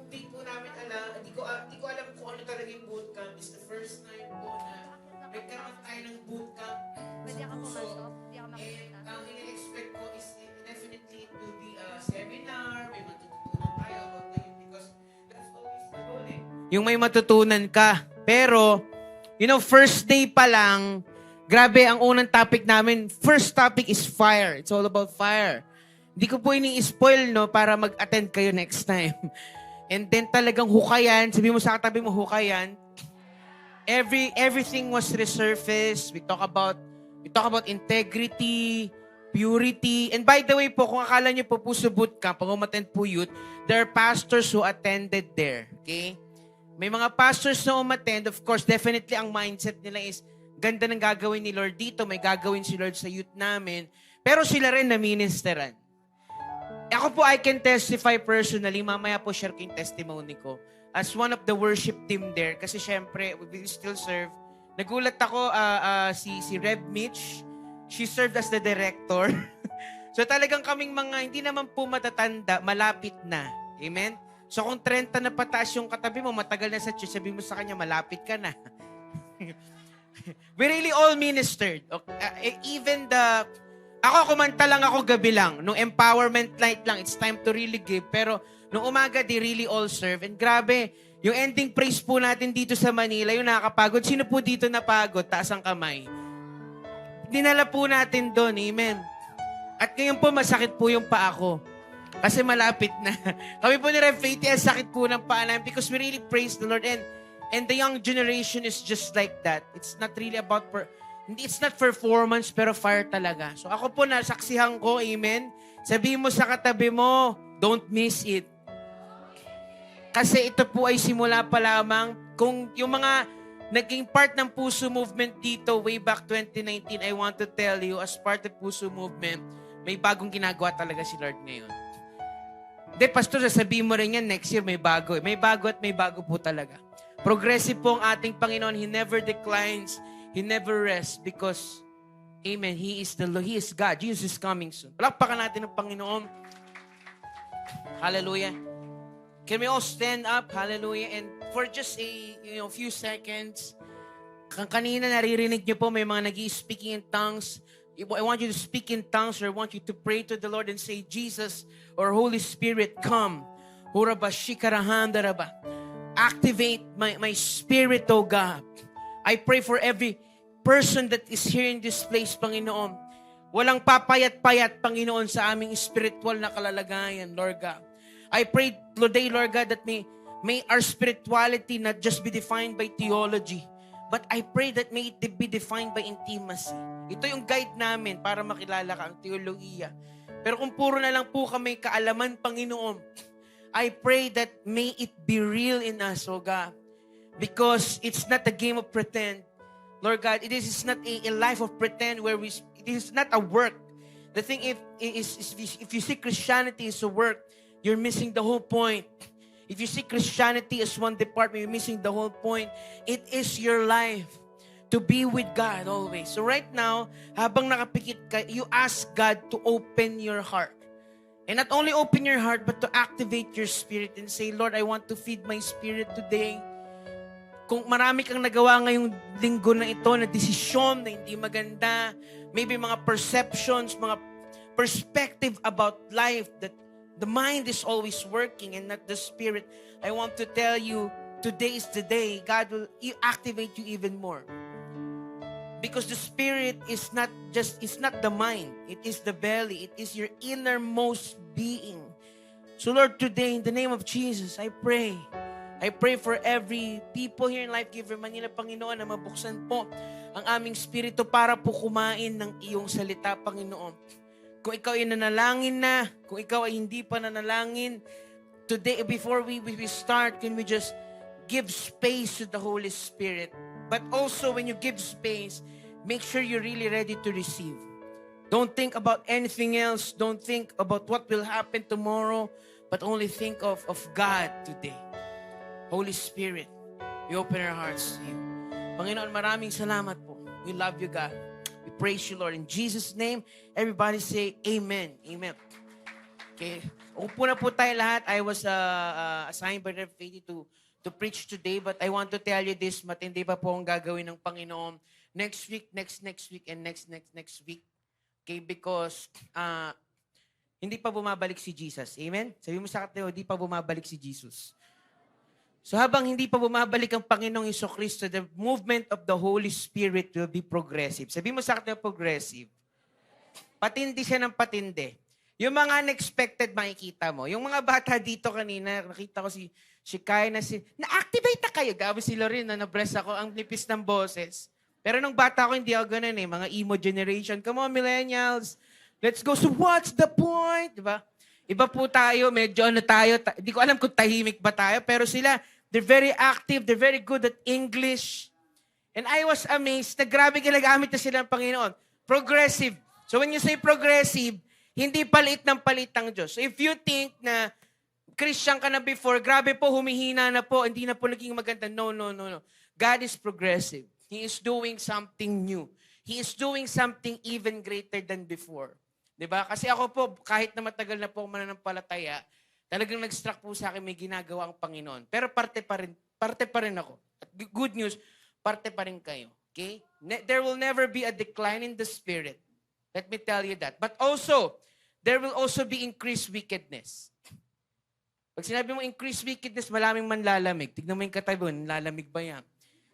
di po namin alam, di ko alam kung ano talaga yung bootcamp. It's the first time po na nagkaroon tayo ng bootcamp Pwede sa ako puso. pumasok? Hindi ako And makikita. ang ina-expect ko is definitely it will be a seminar, may matututunan tayo about the youth because that's always the goal eh. Yung may matutunan ka. Pero, first day pa lang, grabe ang unang topic namin. First topic is fire. It's all about fire. Hindi ko po ini-spoil, no, para mag-attend kayo next time. And then talagang hukayan, sabi mo sa katabi mo, hukayan. Everything was resurfaced. We talk about integrity, purity. And by the way po, kung akala niyo po Puso Bootcamp, pag umattend po youth, there are pastors who attended there. Okay? May mga pastors na umattend, of course, definitely ang mindset nila is, ganda ng gagawin ni Lord dito, may gagawin si Lord sa youth namin. Pero sila rin na ministeran. Ako po, I can testify personally, mamaya po share ko yung testimony ko. As one of the worship team there, kasi syempre, we still serve. Nagulat ako, si Rev Mitch, she served as the director. So talagang kaming mga, hindi naman po matatanda, malapit na. Amen? So kung 30 na pataas yung katabi mo, matagal na sa church, sabi mo sa kanya, malapit ka na. We really all ministered. Okay? Even ako kumanta lang ako gabi lang. Nung empowerment night lang, it's time to really give. Pero nung umaga, they really all serve. And grabe, yung ending praise po natin dito sa Manila, yung nakakapagod. Sino po dito napagod? Taas ang kamay. Dinala po natin doon. Amen. At ngayon po, masakit po yung paa ko. Kasi malapit na. Kami po ni Rev Faith, sakit po ng paa namin because we really praise the Lord. And the young generation is just like that. It's not really about it's not performance, pero fire talaga. So ako po, nasaksihan ko, amen. Sabihin mo sa katabi mo, don't miss it. Kasi ito po ay simula pa lamang. Kung yung mga naging part ng Puso Movement dito way back 2019, I want to tell you, as part of Puso Movement, may bagong ginagawa talaga si Lord ngayon. Hindi, Pastor, sasabihin mo rin yan, next year may bago. May bago at may bago po talaga. Progressive po ang ating Panginoon. He never declines. He never rests because, amen, He is God. Jesus is coming soon. Palakpakan natin ang Panginoon. Hallelujah. Can we all stand up? Hallelujah. And for just a few seconds, kanina naririnig niyo po may mga nag-i-speaking in tongues. I want you to speak in tongues or I want you to pray to the Lord and say, Jesus or Holy Spirit, come. Activate my spirit, oh God. I pray for every person that is here in this place, Panginoon. Walang papayat-payat, Panginoon, sa aming spiritual na kalalagayan, Lord God. I pray today, Lord God, that may our spirituality not just be defined by theology, but I pray that may it be defined by intimacy. Ito yung guide namin para makilala ka ang teologiya. Pero kung puro na lang po kami kaalaman, Panginoon, I pray that may it be real in us, oh God. Because it's not a game of pretend. Lord God, it is not a life of pretend where it is not a work. The thing if you see Christianity as a work, you're missing the whole point. If you see Christianity as one department, you're missing the whole point. It is your life to be with God always. So right now, habang nakapikit ka, you ask God to open your heart. And not only open your heart, but to activate your spirit and say, Lord, I want to feed my spirit today. Kung marami kang nagawa ngayong linggo na ito, na desisyon na hindi maganda, maybe mga perceptions, mga perspective about life that the mind is always working and not the spirit. I want to tell you, today is the day God will activate you even more. Because the spirit is not the mind. It is the belly. It is your innermost being. So Lord, today, in the name of Jesus, I pray for every people here in Life Giver Manila, Panginoon, na mabuksan po ang aming spirito para po kumain ng iyong salita, Panginoon. Kung ikaw ay nanalangin na, kung ikaw ay hindi pa nanalangin, today, before we start, can we just give space to the Holy Spirit? But also, when you give space, make sure you're really ready to receive. Don't think about anything else. Don't think about what will happen tomorrow, but only think of God today. Holy Spirit, we open our hearts to you. Panginoon, maraming salamat po. We love you, God. We praise you, Lord. In Jesus' name, everybody say amen. Amen. Okay. Upo na po tayo lahat. I was assigned by Rev. Fady to preach today, but I want to tell you this, matindi pa po ang gagawin ng Panginoon next week, next week, and next week. Okay, because hindi pa bumabalik si Jesus. Amen? Sabi mo sa katayo, hindi pa bumabalik si Jesus. So habang hindi pa bumabalik ang Panginoong Jesucristo, the movement of the Holy Spirit will be progressive. Sabi mo sa katayo, progressive. Patindi siya ng patindi. Yung mga unexpected makikita mo. Yung mga bata dito kanina, nakita ko si Kaya na-activate na kayo. Gabi si Lorin, na-bless ako, ang nipis ng boses. Pero nung bata ko, hindi ako ganun eh. Mga emo generation. Come on, millennials. Let's go. So what's the point? Diba? Iba po tayo, medyo ano tayo. Hindi ko alam kung tahimik ba tayo. Pero sila, they're very active. They're very good at English. And I was amazed na grabe ginagamit na sila ng Panginoon. Progressive. So when you say progressive, hindi palit ng palit ang Diyos. So if you think na Christian ka na before, grabe po, humihina na po, hindi na po naging maganda. No. God is progressive. He is doing something new. He is doing something even greater than before. Diba? Kasi ako po, kahit na matagal na po mananampalataya, talagang nag-struck po sa akin may ginagawa ang Panginoon. Pero parte pa rin ako. At good news, parte pa rin kayo. Okay? There will never be a decline in the Spirit. Let me tell you that. But also, there will also be increased wickedness. Pag sinabi mo increased wickedness, malaming manlalamig. Tignan mo yung katabi mo, nilalamig ba yan?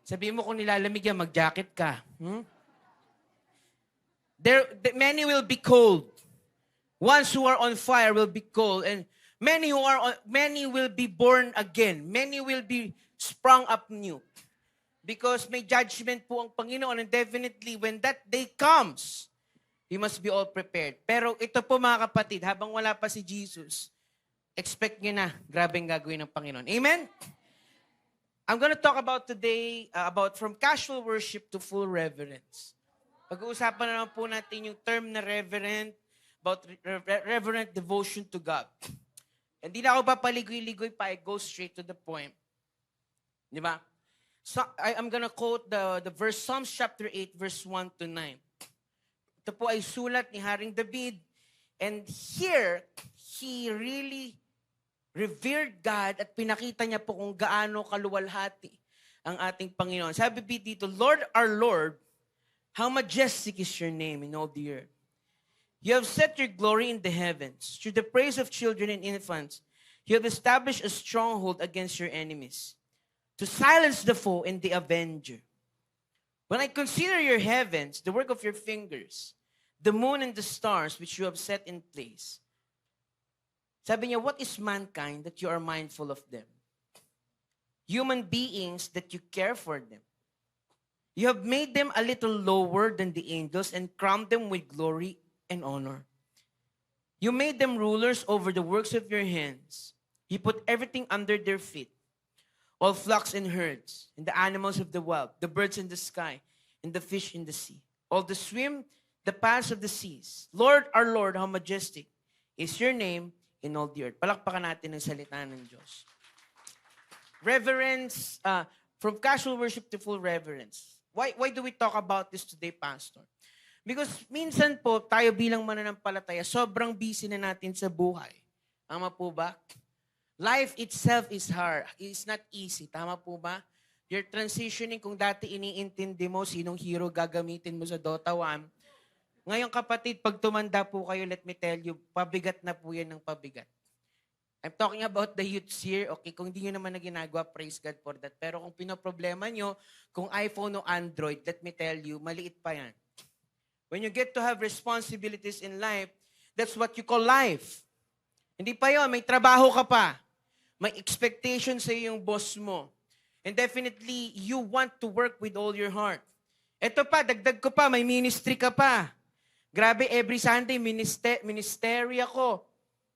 Sabihin mo kung nilalamig yan, mag-jacket ka. Many will be cold. Ones who are on fire will be cold. And many will be born again. Many will be sprung up new. Because may judgment po ang Panginoon. And definitely, when that day comes, we must be all prepared. Pero ito po mga kapatid, habang wala pa si Jesus, expect nyo na, grabe ang gagawin ng Panginoon. Amen? I'm gonna talk about today, about from casual worship to full reverence. Pag-uusapan na naman po natin yung term na reverent, about reverent devotion to God. Hindi na ako papaligoy-ligoy pa, I go straight to the point. Di ba? So, I'm gonna quote the verse, Psalms chapter 8, verse 1 to 9. Ito po ay sulat ni Haring David. And here, he really revered God at pinakita niya po kung gaano kaluwalhati ang ating Panginoon. Sabi dito, Lord, our Lord, how majestic is your name in all the earth. You have set your glory in the heavens. Through the praise of children and infants, you have established a stronghold against your enemies, to silence the foe and the avenger. When I consider your heavens, the work of your fingers, the moon and the stars which you have set in place. Sabi niya, what is mankind that you are mindful of them? Human beings that you care for them. You have made them a little lower than the angels and crowned them with glory and honor. You made them rulers over the works of your hands. You put everything under their feet. All flocks and herds, and the animals of the wild, the birds in the sky, and the fish in the sea. All the swim, the paths of the seas. Lord, our Lord, how majestic is your name in all the earth. Palakpakan natin ang salita ng Diyos. Reverence, from casual worship to full reverence. Why do we talk about this today, Pastor? Because minsan po, tayo bilang mananampalataya, sobrang busy na natin sa buhay. Tama po ba? Life itself is hard. It's not easy. Tama po ba? You're transitioning. Kung dati iniintindi mo sinong hero gagamitin mo sa Dota 1. Ngayon kapatid, pag tumanda po kayo, let me tell you, pabigat na po yan ng pabigat. I'm talking about the youths here. Okay, kung hindi nyo naman na ginagawa, praise God for that. Pero kung pinoproblema nyo, kung iPhone o Android, let me tell you, maliit pa yan. When you get to have responsibilities in life, that's what you call life. Hindi pa yon, may trabaho ka pa. May expectation sa yung boss mo. And definitely, you want to work with all your heart. Ito pa, dagdag ko pa, may ministry ka pa. Grabe, every Sunday, ministry ako.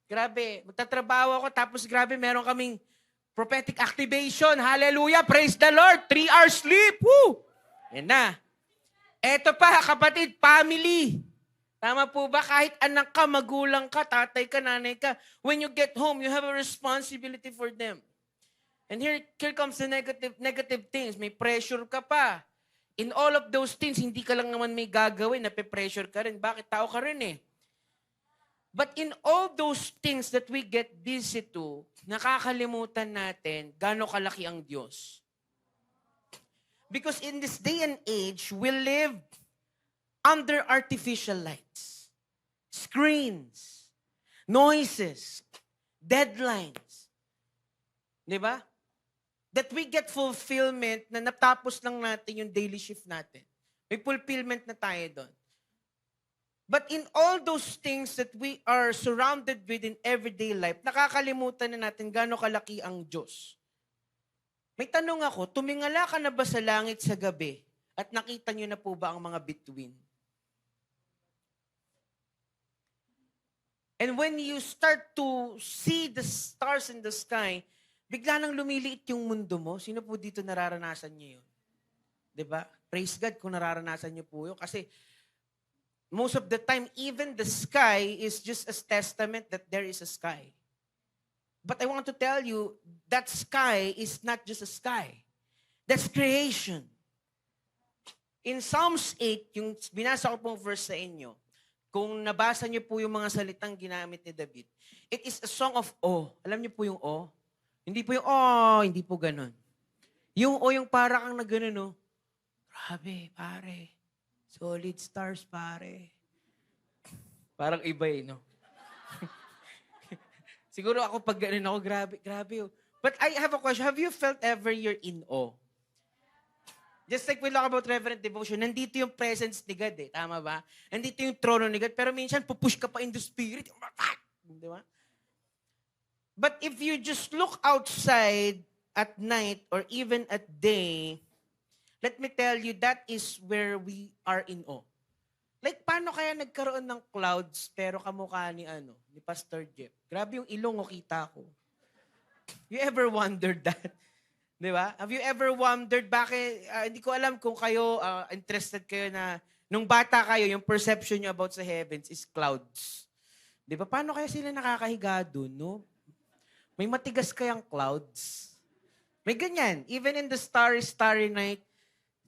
Grabe, magtatrabaho ako, tapos grabe, meron kaming prophetic activation. Hallelujah, praise the Lord. 3 hours sleep. Woo! Yan na. Ito pa, kapatid, family. Tama po ba? Kahit anak ka, magulang ka, tatay ka, nanay ka, when you get home, you have a responsibility for them. And here comes the negative things. May pressure ka pa. In all of those things, hindi ka lang naman may gagawin, nape-pressure ka rin. Bakit? Tao ka rin eh. But in all those things that we get busy to, nakakalimutan natin gaano kalaki ang Diyos. Because in this day and age, we live under artificial lights, screens, noises, deadlines. Di ba? That we get fulfillment na natapos lang natin yung daily shift natin. May fulfillment na tayo doon. But in all those things that we are surrounded with in everyday life, nakakalimutan na natin gaano kalaki ang Diyos. May tanong ako, tumingala ka na ba sa langit sa gabi at nakita niyo na po ba ang mga bituin? And when you start to see the stars in the sky, bigla nang lumiliit yung mundo mo. Sino po dito nararanasan niyo yun? Diba? Praise God kung nararanasan niyo po yun. Kasi most of the time, even the sky is just a testament that there is a sky. But I want to tell you, that sky is not just a sky. That's creation. In Psalms 8, yung binasa ko pong verse sa inyo, kung nabasa niyo po yung mga salitang ginamit ni David, it is a song of awe. Alam niyo po yung awe? Hindi po yung oh, hindi po ganun. Yung o yung para kang na ganun, no? Grabe, pare. Solid stars, pare. Parang iba eh, no? Siguro ako pag ganun ako, grabe. But I have a question. Have you felt ever you're in awe? Just like we talk about reverent devotion, nandito yung presence ni God eh. Tama ba? Nandito yung trono ni God. Pero minsan, pupush ka pa in the spirit. Di ba? But if you just look outside at night or even at day, let me tell you, that is where we are in awe. Like, paano kaya nagkaroon ng clouds pero kamukha ni Pastor Jeff? Grabe yung ilong o kita ko. You ever wondered that? Di ba? Have you ever wondered bakit, hindi ko alam kung kayo, interested kayo na, nung bata kayo, yung perception nyo about sa heavens is clouds. Di ba? Paano kaya sila nakakahiga dun, no? May matigas kayang clouds. May ganyan. Even in the starry night,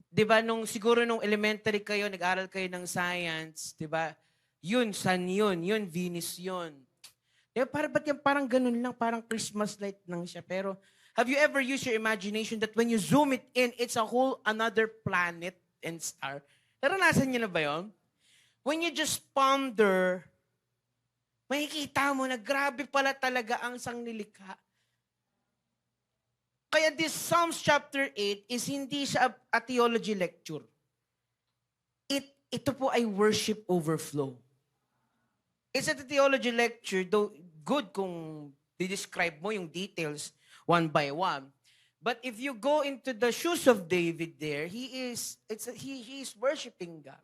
di ba, siguro nung elementary kayo, nag-aral kayo ng science, di ba? Yun, sun yun. Yun, Venus yun. Di ba, parang ganun lang, parang Christmas light lang siya. Pero, have you ever used your imagination that when you zoom it in, it's a whole another planet and star? Naranasan niyo na ba yun? When you just ponder, makikita mo na grabe pala talaga ang sanglilikha. Kaya this Psalms chapter 8 is hindi siya a theology lecture. Ito po ay worship overflow. It's a theology lecture, though good kung di-describe mo yung details one by one. But if you go into the shoes of David there, he is worshiping God.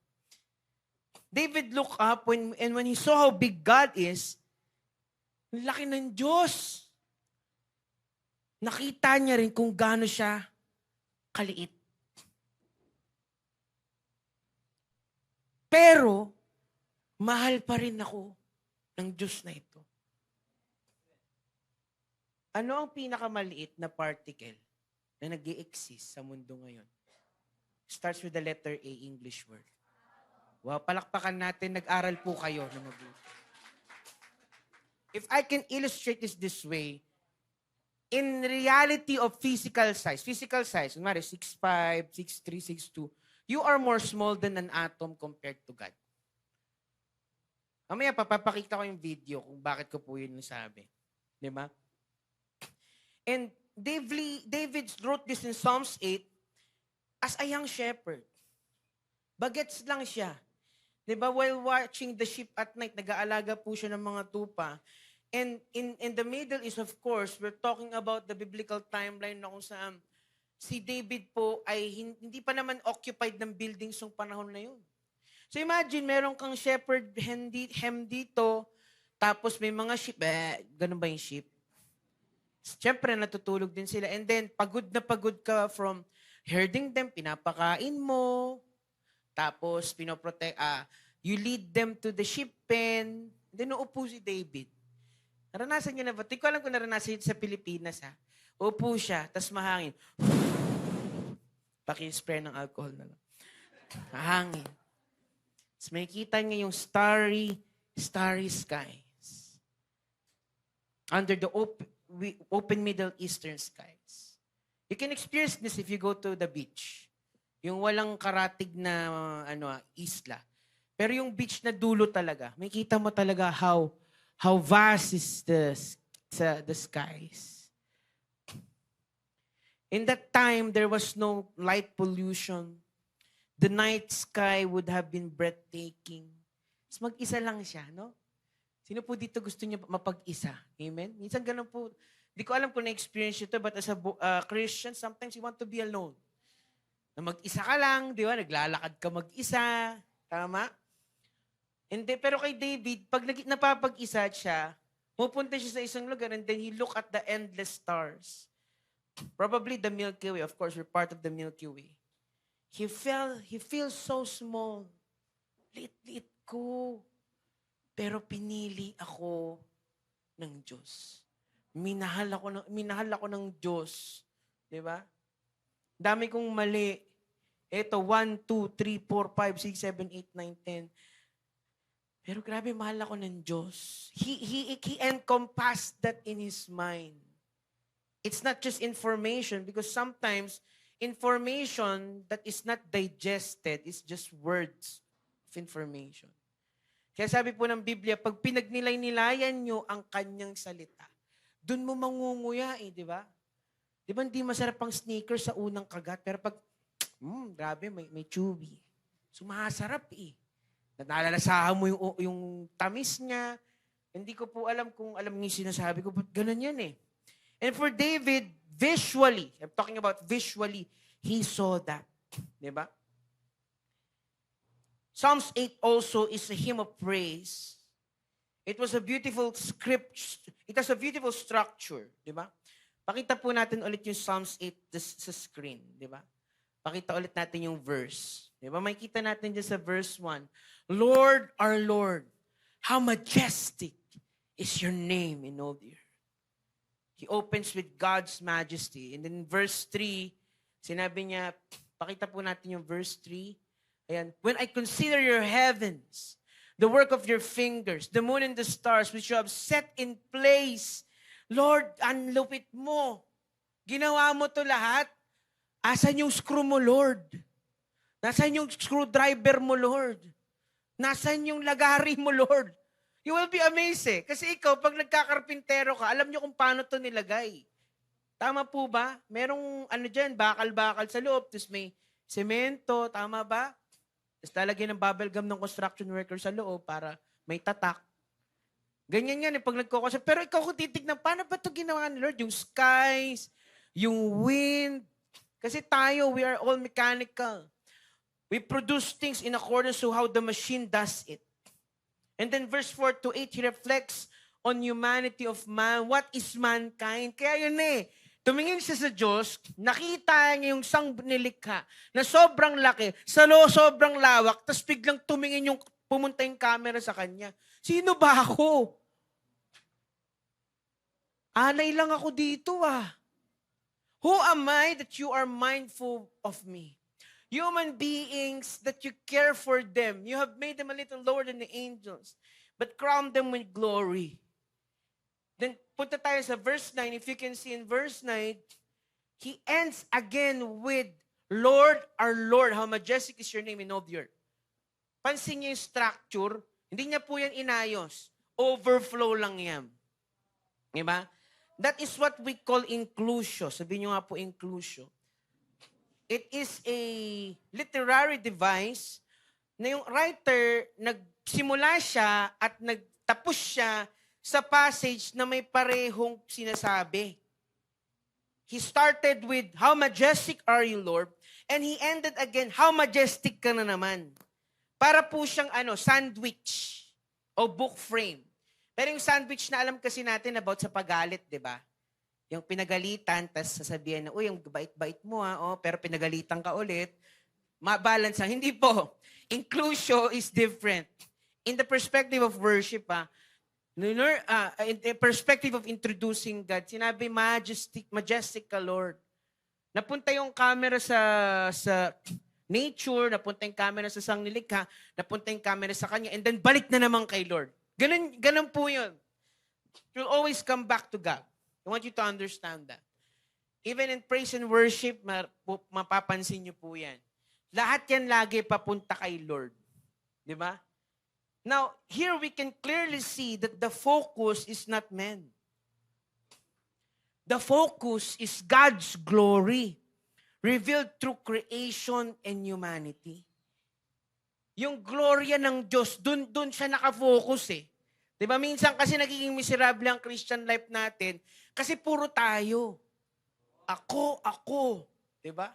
David looked up and when he saw how big God is, laki ng Diyos. Nakita niya rin kung gaano siya kaliit. Pero, mahal pa rin ako ng Diyos na ito. Ano ang pinakamaliit na particle na nag-i-exist sa mundo ngayon? Starts with the letter A, English word. Wow, palakpakan natin, nag-aral po kayo na mabuti. If I can illustrate this way, in reality of physical size, kunwari 6'5", 6'3", 6'2", you are more small than an atom compared to God. Mamaya, papapakita ko yung video kung bakit ko po yun nasabi. Di ba? And David wrote this in Psalms 8 as a young shepherd. Bagets lang siya. Di ba? While watching the sheep at night, nag-aalaga po siya ng mga tupa. And in the middle is, of course, we're talking about the biblical timeline na kung saan si David po ay hindi pa naman occupied ng buildings yung panahon na yun. So imagine, meron kang shepherd hem dito, tapos may mga sheep. Ganun ba yung sheep? Siyempre, natutulog din sila. And then, pagod na pagod ka from herding them, pinapakain mo, tapos you lead them to the sheep pen, then uupo si David. Naranasan niyo na ba? Hindi ko alam kung naranasan niyo sa Pilipinas, ha? Upo siya, tas mahangin. Paki-spray ng alcohol na lang. Mahangin. Tapos makikita niya yung starry sky. under the open Middle Eastern skies. You can experience this if you go to the beach. Yung walang karatig na isla. Pero yung beach na dulo talaga, makita mo talaga how vast is the skies. In that time, there was no light pollution. The night sky would have been breathtaking. Mas mag-isa lang siya, no? Sino po dito gusto niya mapag-isa? Amen? Minsan ganun po. Hindi ko alam kung na-experience ito, but as a Christian, sometimes you want to be alone. Na mag-isa ka lang, di ba? Naglalakad ka mag-isa. Tama? Hindi, pero kay David, pag napapag-isa siya, pupunta siya sa isang lugar and then he look at the endless stars. Probably the Milky Way. Of course, we're part of the Milky Way. He feels so small. Lit-lit ko. Pero pinili ako ng Diyos. Minahal ako ng Diyos. 'Di ba? Dami kong mali. Ito, 1, 2, 3, 4, 5, 6, 7, 8, 9, 10. Pero grabe, mahal ako ng Diyos. He encompassed that in His mind. It's not just information because sometimes information that is not digested is just words of information. Kaya sabi po ng Biblia, pag pinagnilay-nilayan nyo ang kanyang salita, dun mo mangunguya di ba? Di ba hindi masarap ang sneakers sa unang kagat, pero pag, grabe, may chewy. Sumasarap Nalalasahan mo yung tamis niya. Hindi ko po alam kung alam niyo sinasabi ko, but ganun yan And for David, visually, I'm talking about visually, he saw that. Di ba? Psalms 8 also is a hymn of praise. It was a beautiful script. It has a beautiful structure, di ba? Pakita po natin ulit yung Psalms 8 sa screen, di ba? Pakita ulit natin yung verse. Di ba? Makikita natin dyan sa verse 1. Lord, our Lord, how majestic is your name in all the earth. He opens with God's majesty. And then verse 3, sinabi niya, pakita po natin yung verse 3. Ayan. When I consider your heavens, the work of your fingers, the moon and the stars which you have set in place, Lord, ang lupit mo. Ginawa mo to lahat. Asan yung screw mo, Lord? Nasaan yung screwdriver mo, Lord? Nasaan yung lagari mo, Lord? You will be amazed Kasi ikaw, pag nagkakarpintero ka, alam nyo kung paano to nilagay. Tama po ba? Merong dyan, bakal-bakal sa loob, tapos may semento, tama ba? Tapos lalagyan ng bubble gum ng construction worker sa loob para may tatak. Ganyan yan pag nagkukasa. Pero ikaw kung titignan, paano ba ito ginawa ni Lord? Yung skies, yung wind. Kasi tayo, we are all mechanical. We produce things in accordance to how the machine does it. And then verse 4 to 8, he reflects on humanity of man. What is mankind? Kaya yun tumingin siya sa Diyos, nakita niya yung sang nilikha na sobrang laki, sobrang lawak, tapos biglang tumingin pumunta yung camera sa kanya. Sino ba ako? Anay lang ako dito Who am I that you are mindful of me? Human beings that you care for them. You have made them a little lower than the angels, but crown them with glory. Then, punta tayo sa verse 9. If you can see in verse 9, he ends again with, Lord, our Lord, how majestic is your name in all the earth. Pansin niyo yung structure, hindi niya po yan inayos. Overflow lang yan. Diba? That is what we call inclusio. Sabihin niyo nga po inclusio. It is a literary device na yung writer, nagsimula siya at nagtapos siya sa passage na may parehong sinasabi. He started with, how majestic are you, Lord? And he ended again, how majestic ka na naman. Para po siyang sandwich o book frame. Pero yung sandwich na alam kasi natin about sa pagalit, di ba? Yung pinagalitan, tas sasabihan na, uy, ang bait-bait mo pero pinagalitan ka ulit. Ma-balance lang. Hindi po. Inclusio is different. In the perspective of worship, in the perspective of introducing God, sinabi, majestic ka, Lord. Napunta yung camera sa nature, napunta yung camera sa sangnilikha, napunta yung camera sa Kanya, and then balik na naman kay Lord. Ganun po yun. You'll always come back to God. I want you to understand that. Even in praise and worship, mapapansin niyo po yan. Lahat yan lagi papunta kay Lord. Di ba? Now, here we can clearly see that the focus is not man. The focus is God's glory revealed through creation and humanity. Yung gloria ng Diyos, dun siya nakafocus eh. Diba? Minsan kasi nagiging miserable ang Christian life natin kasi puro tayo. Ako. Diba?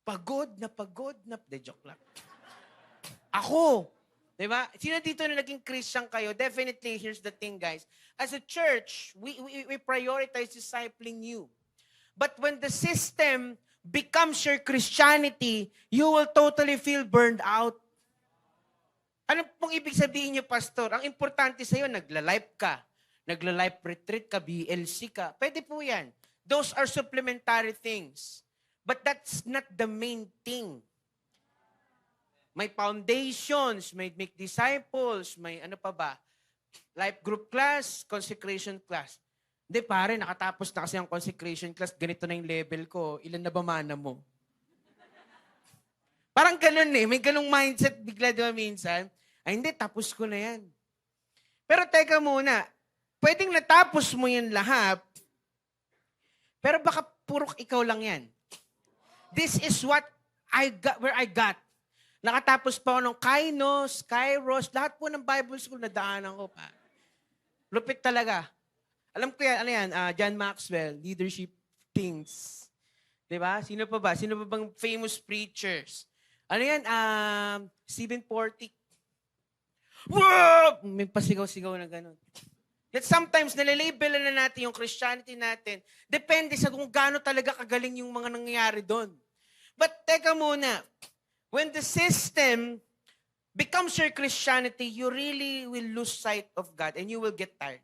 Pagod na. De, joke lang. Ako. Diba? Sino dito na naging Christian kayo? Definitely, here's the thing, guys. As a church, we prioritize discipling you. But when the system becomes your Christianity, you will totally feel burned out. Ano pong ibig sabihin niyo, Pastor? Ang importante sa'yo, nagla-life ka. Nagla-life retreat ka, BLC ka. Pwede po yan. Those are supplementary things. But that's not the main thing. May foundations, may make disciples, may ano pa ba? Life group class, consecration class. Hindi pare, nakatapos na kasi ang consecration class, ganito na yung level ko. Ilan na ba mana mo? Parang ganun eh. May ganung mindset bigla diba minsan? Ay hindi, tapos ko na yan. Pero teka muna, pwedeng natapos mo yan lahat, pero baka puro ikaw lang yan. This is what I got, where I got. Nakatapos pa ako ng Kairos, lahat po ng Bible school na daanan ko pa. Lupit talaga. Alam ko yan, ano yan, John Maxwell, Leadership Things. Diba? Sino pa ba? Sino pa bang famous preachers? Ano yan? Stephen Portick. Whoa! May pasigaw-sigaw na gano'n. That sometimes nalilabel na natin yung Christianity natin. Depende sa kung gaano talaga kagaling yung mga nangyayari doon. But teka muna, when the system becomes your Christianity, you really will lose sight of God and you will get tired.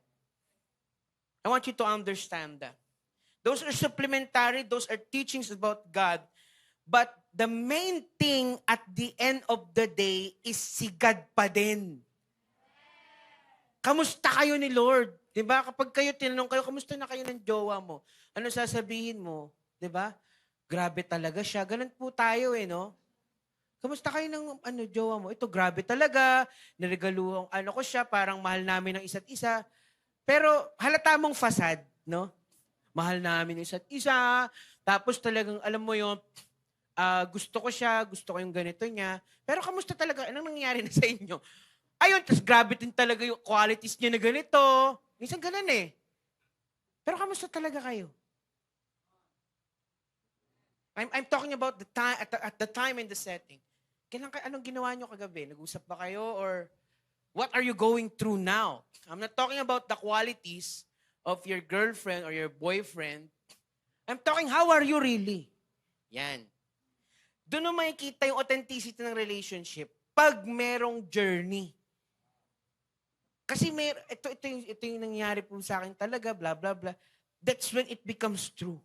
I want you to understand that. Those are supplementary, those are teachings about God. But the main thing at the end of the day is si God pa din. Kamusta kayo ni Lord? Diba? Kapag kayo tinanong kayo, kamusta na kayo ng jowa mo? Ano sasabihin mo? Diba? Grabe talaga siya. Ganun po tayo eh, no? Kamusta kayo ng jowa mo? Ito, grabe talaga. Niregaluhan ko siya, parang mahal namin ng isa't isa. Pero halata mong fasad, no? Mahal namin ng isa't isa. Tapos talagang, alam mo yun, gusto ko siya, gusto ko yung ganito niya. Pero kamusta talaga? Anong nangyayari na sa inyo? Ayun, tapos grabe din talaga yung qualities niya na ganito. Minsan ganun eh. Pero kamusta talaga kayo? I'm talking about the time, at the time and the setting. Anong ginawa niyo kagabi? Nag-usap ba kayo? Or what are you going through now? I'm not talking about the qualities of your girlfriend or your boyfriend. I'm talking, how are you really? Yan. Doon mo makikita yung authenticity ng relationship pag merong journey. Kasi ito yung nangyari po sa akin talaga, blah, blah, blah. That's when it becomes true.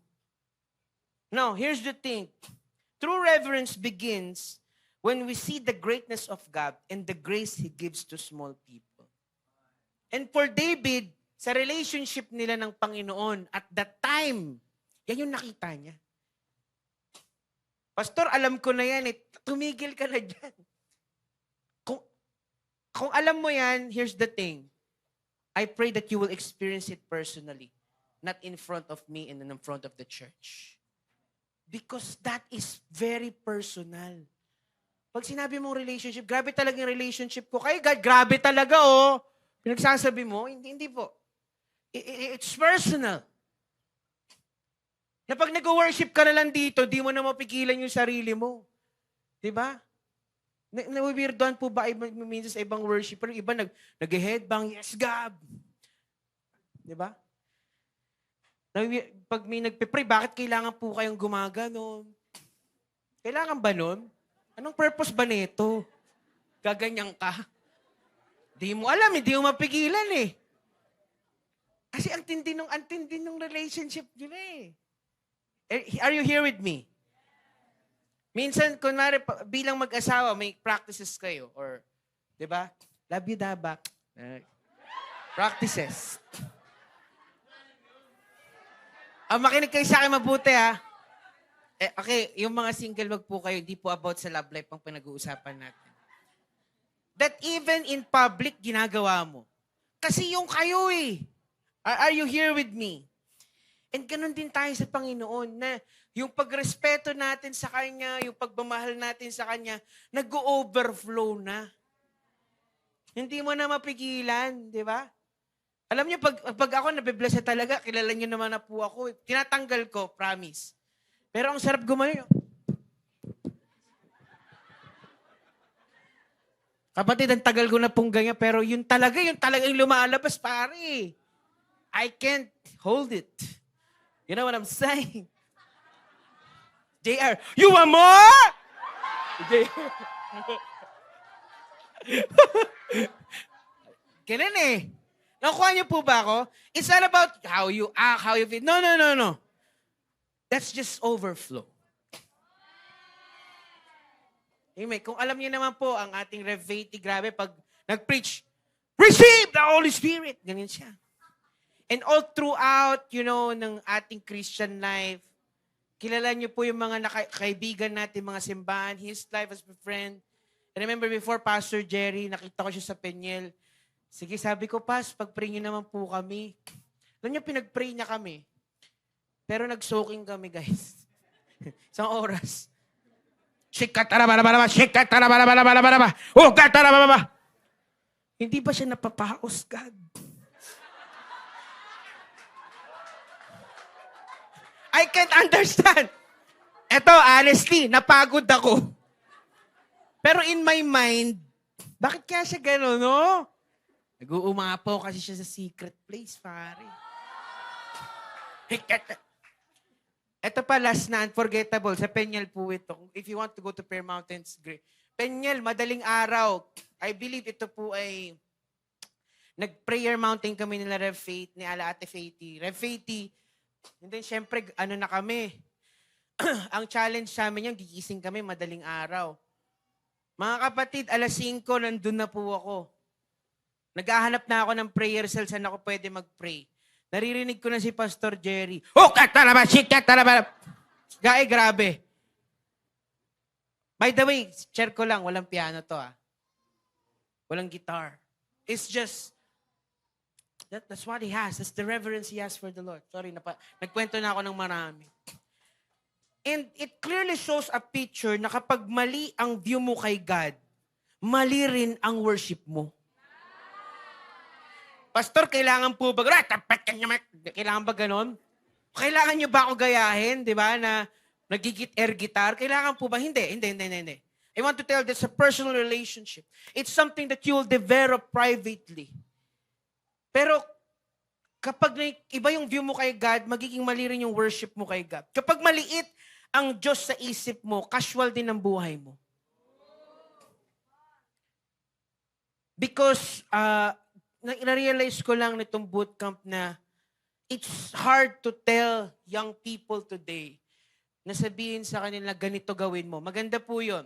Now, here's the thing. True reverence begins when we see the greatness of God and the grace He gives to small people. And for David, sa relationship nila ng Panginoon, at that time, yan yung nakita niya. Pastor, alam ko na yan eh. Tumigil ka na dyan. Kung alam mo yan, here's the thing. I pray that you will experience it personally. Not in front of me and in front of the church. Because that is very personal. Pag sinabi mong relationship, grabe talaga yung relationship ko. Kay God, grabe talaga oh. Pinagsasabi mo, hindi po. It's personal. Na pag nag-worship ka na lang dito, di mo na mapigilan yung sarili mo. Diba? Nawibirdoan po ba minsan sa ibang worshiper? Yung iba nag-headbang, yes, God. Diba? Pag may nagpe-pray, bakit kailangan po kayong gumagano? Kailangan ba nun? Anong purpose ba nito? Gaganyan ka? Di mo alam, hindi mo mapigilan eh. Kasi ang tindi nung relationship nila eh. Are you here with me? Minsan, kunwari, bilang mag-asawa, may practices kayo. Or, di ba? Love you, Daba. Practices. Makinig kayo sa akin mabuti, ha? Okay, yung mga single, wag po kayo, di po about sa love life ang pinag-uusapan natin. That even in public, ginagawa mo. Kasi yung kayo eh. Are you here with me? And ganun din tayo sa Panginoon na yung pagrespeto natin sa Kanya, yung pagmamahal natin sa Kanya, nag-overflow na. Hindi mo na mapigilan, di ba? Alam niyo, pag ako nabibless na talaga, kilala niyo naman na po ako. Tinatanggal ko, promise. Pero ang sarap gumayo. Kapatid, ang tagal ko na pong ganyan, pero yun talaga yung lumalabas, pare. I can't hold it. You know what I'm saying? JR, you want more? JR. Ganun eh. Nakuha niyo po ba ako? It's not about how you act, how you feel. No. That's just overflow. Amen. Kung alam niyo naman po, ang ating Rev 80, grabe, pag nag-preach, receive the Holy Spirit. Ganyan siya. And all throughout, ng ating Christian life, kilala niyo po yung mga kaibigan natin, mga simbahan, his life as a friend. I remember before, Pastor Jerry, nakita ko siya sa Peñel. Sige, sabi ko, Pas, pag-pray niyo naman po kami. Alam niyo, pinag-pray niya kami. Pero nag-soaking kami, guys. Isang oras. Hindi ba siya napapahaos, God? I can't understand. Eto, honestly, napagod ako. Pero in my mind, bakit kaya siya gano'n, no? Nag-uumapaw kasi siya sa secret place, pare. Ito pa, last na, unforgettable. Sa Peñel po ito. If you want to go to Pearl Mountains, great. Peñel, madaling araw. I believe ito po ay nag-prayer mountain kami nila Rev Faith, ni Ala Ate Faithy. Rev Faithy, and then syempre, na kami. Ang challenge sa amin yan, gigising kami madaling araw. Mga kapatid, 5:00, nandun na po ako. Naghahanap na ako ng prayer cell, saan ako pwede mag-pray. Naririnig ko na si Pastor Jerry. Gaya, grabe. By the way, share ko lang, walang piano to Walang guitar. It's just, that's what he has. That's the reverence he has for the Lord. Sorry, nagkwento na ako ng marami. And it clearly shows a picture na kapag mali ang view mo kay God, mali rin ang worship mo. Pastor, kailangan po ba? Kailangan ba ganon? Kailangan nyo ba ako gayahin, di ba, na nagigit air guitar? Kailangan po ba? Hindi. I want to tell that's a personal relationship. It's something that you will develop privately. Pero kapag iba yung view mo kay God, magiging mali rin yung worship mo kay God. Kapag maliit ang Diyos sa isip mo, casual din ang buhay mo. Because, na-realize ko lang nitong bootcamp na it's hard to tell young people today na sabihin sa kanila, ganito gawin mo. Maganda po yun.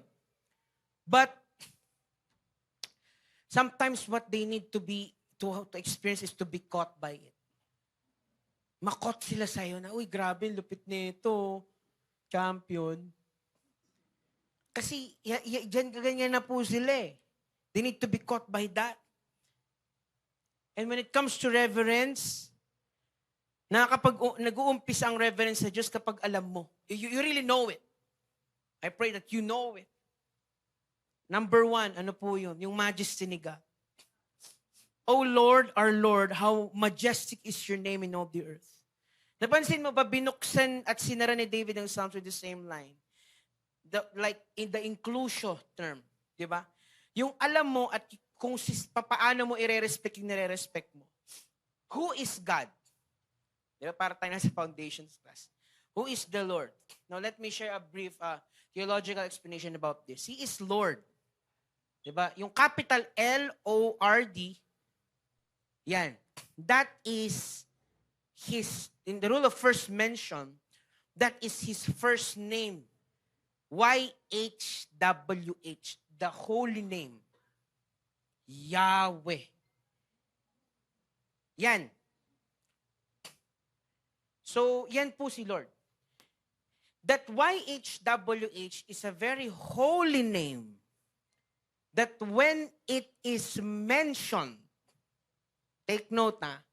But, sometimes what they need to experience is to be caught by it. Makot sila sa'yo na, uy, grabe, lupit nito. Champion. Kasi, dyan ganyan na po sila eh. They need to be caught by that. And when it comes to reverence, kapag nag-uumpisa ang reverence sa Diyos kapag alam mo. You really know it. I pray that you know it. Number 1, ano po yun? Yung majesty ni God. O Lord, our Lord, how majestic is your name in all the earth. Napansin mo ba, binuksan at sinara ni David ang Psalms with the same line? Like in the inclusio term. Di ba? Yung alam mo at kung paano mo i-respect yung nire-respect mo. Who is God? Diba? Para tayo na sa foundations class. Who is the Lord? Now, let me share a brief theological explanation about this. He is Lord. Diba? Yung capital L-O-R-D, yan. That is in the rule of first mention, that is His first name. Y-H-W-H. The holy name. Yahweh. Yan. So, yan po si Lord. That YHWH is a very holy name that when it is mentioned, take note na,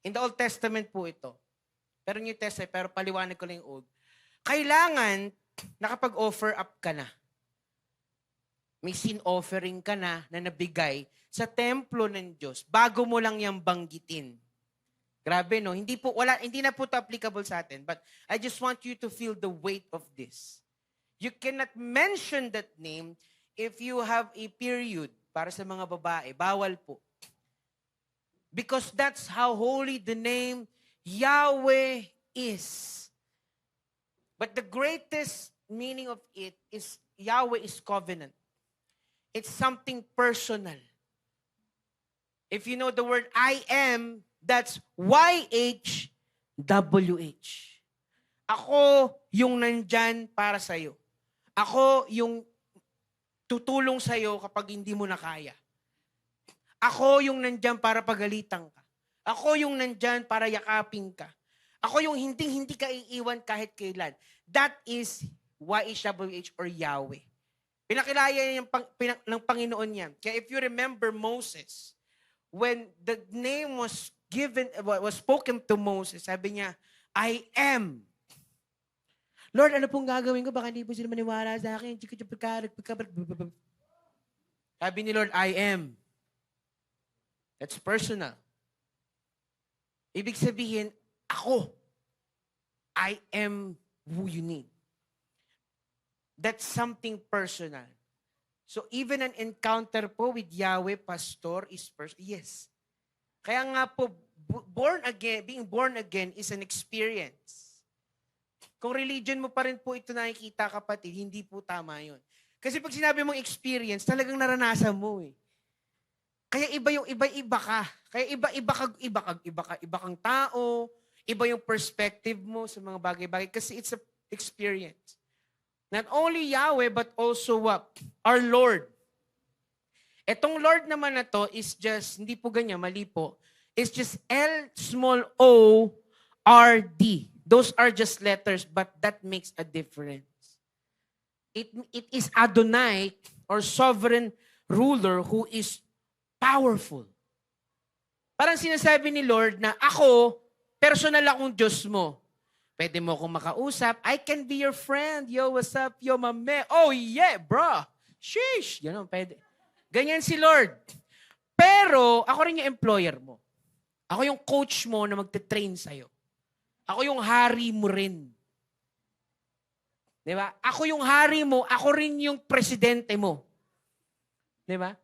in the Old Testament po ito, pero New Testament, pero paliwanag ko lang yung Old, kailangan nakapag-offer up ka na. May sin offering ka na nabigay sa templo ng Diyos bago mo lang yung banggitin. Grabe, no? Hindi na po ito applicable sa atin, but I just want you to feel the weight of this. You cannot mention that name if you have a period para sa mga babae. Bawal po. Because that's how holy the name Yahweh is. But the greatest meaning of it is Yahweh is covenant. It's something personal. If you know the word I am, that's YHWH. Ako yung nandyan para sa'yo. Ako yung tutulong sa'yo kapag hindi mo na kaya. Ako yung nandyan para pagalitan ka. Ako yung nandyan para yakapin ka. Ako yung hindi ka iiwan kahit kailan. That is YHWH or Yahweh. Pinakilaya ng Panginoon yan. Kaya if you remember Moses, when the name was spoken to Moses, sabi niya, I am. Lord, ano pong gagawin ko? Baka hindi po sila maniwala sa akin. Sabi ni Lord, I am. That's personal. Ibig sabihin, ako. I am who you need. That's something personal. So even an encounter po with Yahweh, Pastor, is personal. Yes. Kaya nga po, being born again is an experience. Kung religion mo pa rin po ito nakikita, kapatid, hindi po tama yun. Kasi pag sinabi mong experience, talagang naranasan mo eh. Kaya iba yung iba-iba ka. Kaya iba kang tao, iba yung perspective mo sa mga bagay-bagay kasi it's a experience. Not only Yahweh, but also what? Our Lord. Etong Lord naman na to is just, hindi po ganyan, mali po. It's just L-O-R-D. Those are just letters, but that makes a difference. It is Adonai, or sovereign ruler, who is powerful. Parang sinasabi ni Lord na ako, personal akong Diyos mo. Pwede mo akong makausap. I can be your friend. Yo, what's up? Yo, mame. Oh, yeah, bro. Sheesh. Yan, pwede. Ganyan si Lord. Pero, ako rin yung employer mo. Ako yung coach mo na magte-train sa'yo. Ako yung hari mo rin. Di ba? Ako yung hari mo. Ako rin yung presidente mo. Di ba?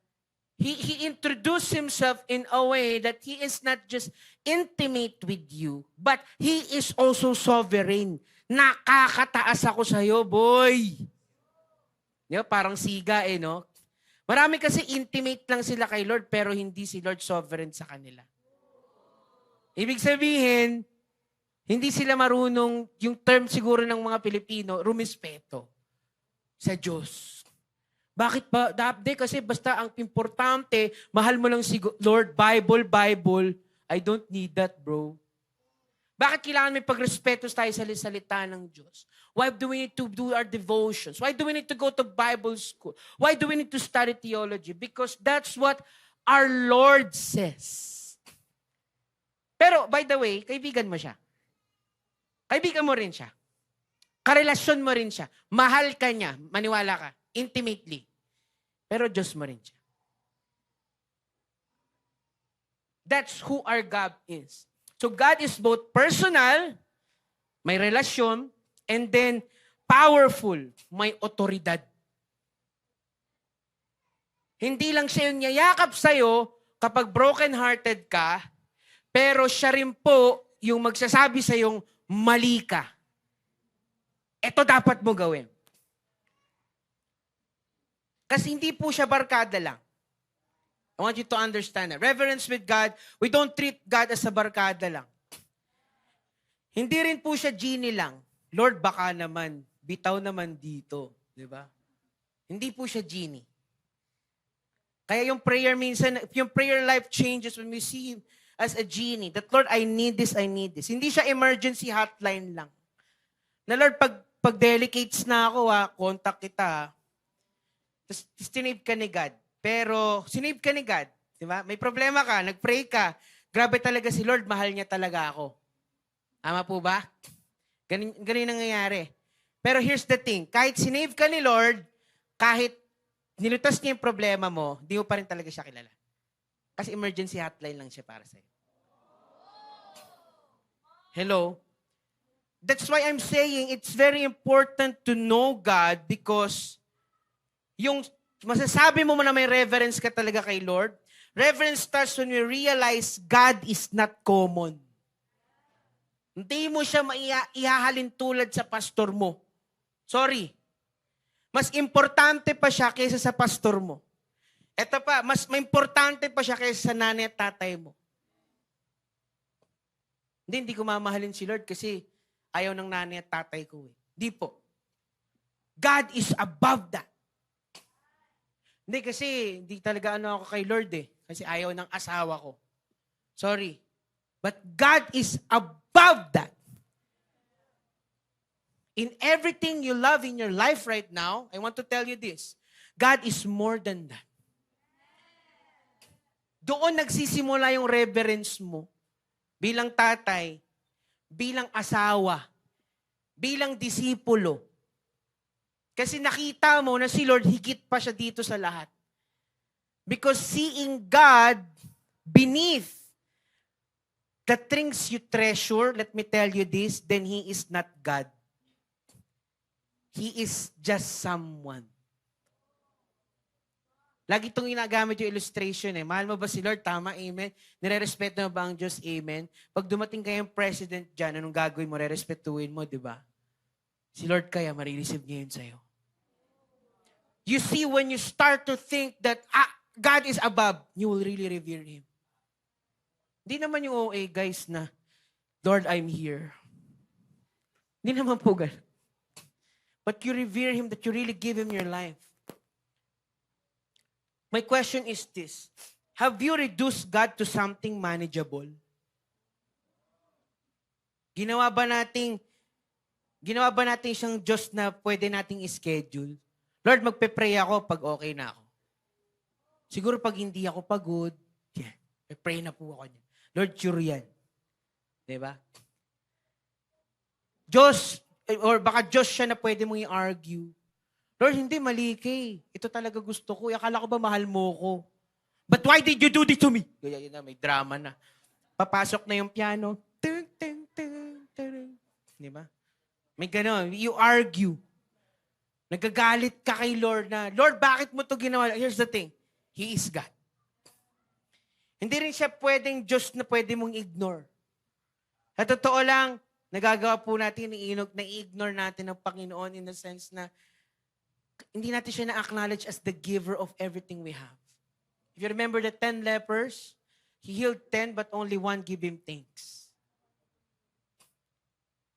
He introduced himself in a way that he is not just intimate with you, but he is also sovereign. Nakakataas ako sa'yo, boy. Di ba? Parang siga no? Marami kasi intimate lang sila kay Lord, pero hindi si Lord sovereign sa kanila. Ibig sabihin, hindi sila marunong, yung term siguro ng mga Pilipino, rumispeto sa Diyos. Bakit ba? Dapat kasi basta ang importante, mahal mo lang si Lord, Bible. I don't need that, bro. Bakit kailangan may pagrespeto tayo sa salita ng Diyos? Why do we need to do our devotions? Why do we need to go to Bible school? Why do we need to study theology? Because that's what our Lord says. Pero, by the way, kaibigan mo siya. Kaibigan mo rin siya. Karelasyon mo rin siya. Mahal ka niya. Maniwala ka. Intimately. Pero Diyos mo rin siya. That's who our God is. So God is both personal, may relasyon, and then powerful, may otoridad. Hindi lang siya yung yayakap sa'yo kapag broken-hearted ka, pero siya rin po yung magsasabi sa'yong mali ka. Ito dapat mo gawin. Kasi hindi po siya barkada lang. I want you to understand that. Reverence with God, we don't treat God as a barkada lang. Hindi rin po siya genie lang. Lord, baka naman, bitaw naman dito. Di ba? Hindi po siya genie. Kaya yung prayer minsan, yung prayer life changes when we see as a genie that, Lord, I need this, I need this. Hindi siya emergency hotline lang. Na, Lord, pag delicates na ako, contact kita. Tapos sinave ka ni God. Pero sinave ka ni God. Diba? May problema ka, nag-pray ka. Grabe talaga si Lord, mahal niya talaga ako. Tama po ba? Ganun nangyayari. Pero here's the thing, kahit sinave ka ni Lord, kahit nilutas niya yung problema mo, di mo pa rin talaga siya kilala. Kasi emergency hotline lang siya para sa'yo. Hello? That's why I'm saying it's very important to know God because yung masasabi mo na may reverence ka talaga kay Lord, reverence starts when we realize God is not common. Hindi mo siya ihahalin tulad sa pastor mo. Sorry. Mas importante pa siya kaysa sa pastor mo. Ito pa, mas importante pa siya kaysa sa nanay at tatay mo. Hindi ko mamahalin si Lord kasi ayaw ng nanay at tatay ko. Hindi po. God is above that. Hindi kasi, hindi talaga ako kay Lord kasi ayaw ng asawa ko. Sorry. But God is above that. In everything you love in your life right now, I want to tell you this. God is more than that. Doon nagsisimula yung reverence mo bilang tatay, bilang asawa, bilang disipulo. Kasi nakita mo na si Lord higit pa siya dito sa lahat. Because seeing God beneath the things you treasure, let me tell you this, then He is not God. He is just someone. Lagi itong ginagamit yung illustration Mahal mo ba si Lord? Tama, amen. Nire-respeto mo ba ang Diyos? Amen. Pag dumating kayong president dyan, anong gagawin mo? Re-respetuin mo, di ba? Si Lord kaya, marireceive niya yun sa'yo. You see, when you start to think that God is above, you will really revere Him. Hindi naman yung OA, guys, na, Lord, I'm here. Hindi naman po ganun. But you revere Him, that you really give Him your life. My question is this. Have you reduced God to something manageable? Ginawa ba natin siyang Diyos na pwede nating schedule? Lord, magpe-pray ako pag okay na ako. Siguro pag hindi ako pagod, pray na po ako niya. Lord, sure yan. Diba? Diyos, or baka Diyos siya na pwede mong i-argue. Lord, hindi, mali ka Ito talaga gusto ko. Akala ko ba mahal mo ko? But why did you do this to me? Yun na, may drama na. Papasok na yung piano. Tung, tung, tung, tung. Di ba? May gano'n. You argue. Nagagalit ka kay Lord na, Lord, bakit mo to ginawa? Here's the thing. He is God. Hindi rin siya pwedeng Diyos na pwede mong ignore. Sa totoo lang, nagagawa po natin, na-ignore natin ang Panginoon in the sense na hindi natin siya na-acknowledge as the giver of everything we have. If you remember the 10 lepers, He healed 10 but only 1 gave Him thanks.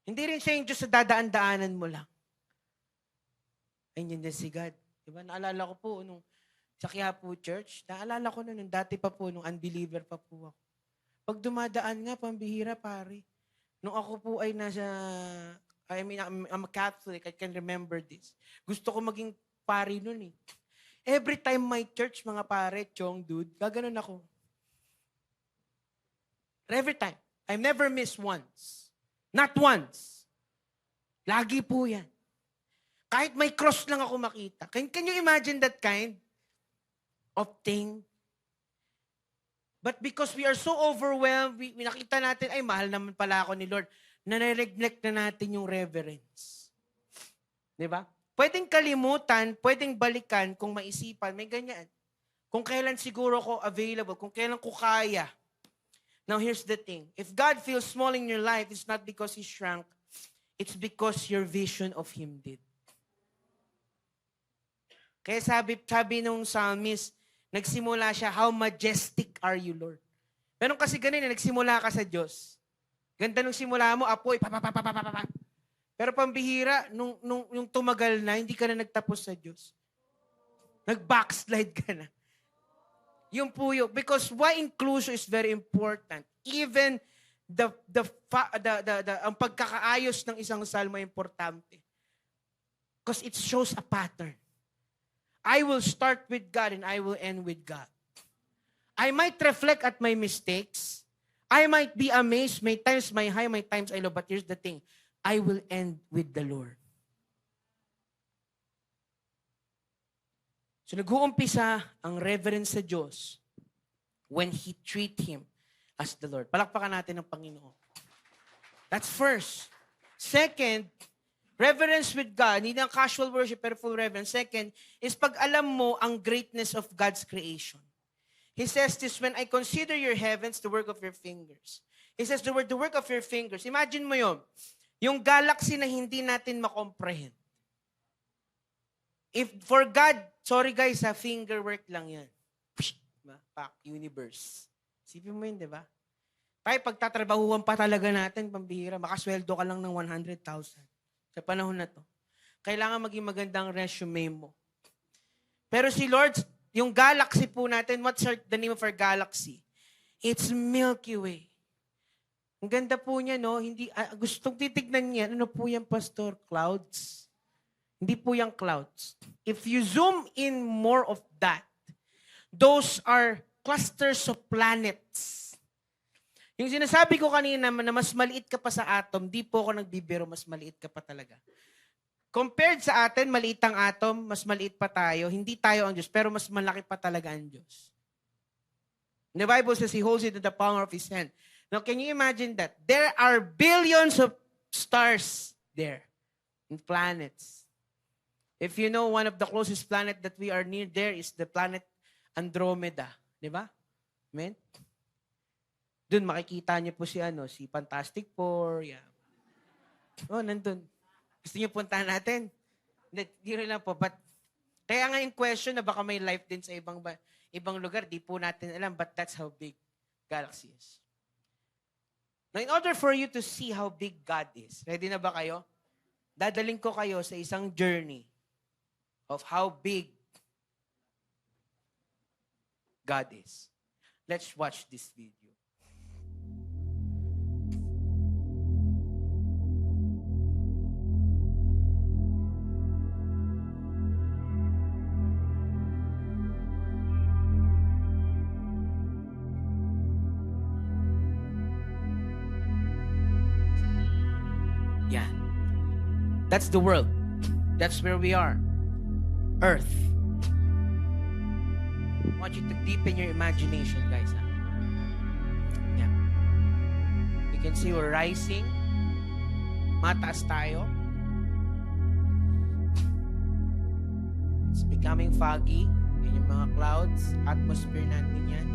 Hindi rin siya yung Diyos sa dadaan-daanan mo lang. Ayun din si God. Diba? Naalala ko po nung sa Quiapo Church, naalala ko nung dati pa po, nung unbeliever pa po ako. Pag dumadaan nga, pambihira pare. Nung ako po ay I'm a Catholic, I can remember this. Gusto ko maging pari nun Every time my church, mga pare, chong, dude, gaganon ako. Every time. I never miss once. Not once. Lagi po yan. Kahit may cross lang ako makita. Can you imagine that kind of thing? But because we are so overwhelmed, we nakita natin, ay, mahal naman pala ako ni Lord. Na-neglect na natin yung reverence. Di ba? Pwedeng kalimutan, pwedeng balikan kung maisipan, may ganyan. Kung kailan siguro ko available, kung kailan ko kaya. Now here's the thing. If God feels small in your life, it's not because He shrank. It's because your vision of Him did. Kaya sabi nung psalmist, nagsimula siya, how majestic are you, Lord? Pero kasi ganun nagsimula ka sa Diyos. Ganda nung simula mo, apoy, pa. Pero pambihira, nung tumagal na, hindi ka na nagtapos sa Diyos. Nag-backslide ka na. Yung po yun. Because why inclusion is very important. Even ang pagkakaayos ng isang salmo ay importante. Because it shows a pattern. I will start with God and I will end with God. I might reflect at my mistakes. I might be amazed. May times may high, may times I low. But here's the thing. I will end with the Lord. So nag-uumpisa ang reverence sa Diyos when He treat Him as the Lord. Palakpakan natin ang Panginoon. That's first. Second, reverence with God, hindi ang casual worship, pero full reverence. Second, is pag alam mo ang greatness of God's creation. He says this, when I consider your heavens, the work of your fingers. He says the work of your fingers. Imagine mo yun, yung galaxy na hindi natin makomprehend. If for God, sorry guys, finger work lang yan. Universe. Sipin mo yun, di ba? Tayo, pagtatrabahuan pa talaga natin, pambihira, makasweldo ka lang ng 100,000. Sa panahon na to. Kailangan maging magandang resume mo. Pero si Lord, yung galaxy po natin, what's the name of our galaxy? It's Milky Way. Ang ganda po niya, no? Hindi, gustong titignan niya, ano po yan, Pastor? Clouds? Hindi po yung clouds. If you zoom in more of that, those are clusters of planets. Yung sinasabi ko kanina na mas maliit ka pa sa atom, di po ako nagbibiro, mas maliit ka pa talaga. Compared sa atin, maliit ang atom, mas maliit pa tayo. Hindi tayo ang Diyos, pero mas malaki pa talaga ang Diyos. The Bible says He holds it in the palm of His hand. Now, can you imagine that? There are billions of stars there, and planets. If you know, one of the closest planet that we are near there is the planet Andromeda. Di ba? Amen? Doon makikita niyo po si Fantastic Four. Yeah. Oh, nandun. Gusto niyo puntahan natin? Hindi rin lang po. But, kaya nga in question na baka may life din sa ibang lugar. Di po natin alam. But that's how big galaxy is. Now, in order for you to see how big God is, ready na ba kayo? Dadaling ko kayo sa isang journey of how big God is. Let's watch this video. Yeah. That's the world. That's where we are. Earth. I want you to deepen your imagination, guys. Yeah. You can see we're rising. Mataas tayo. It's becoming foggy. Yan yung mga clouds. Atmosphere natin yan.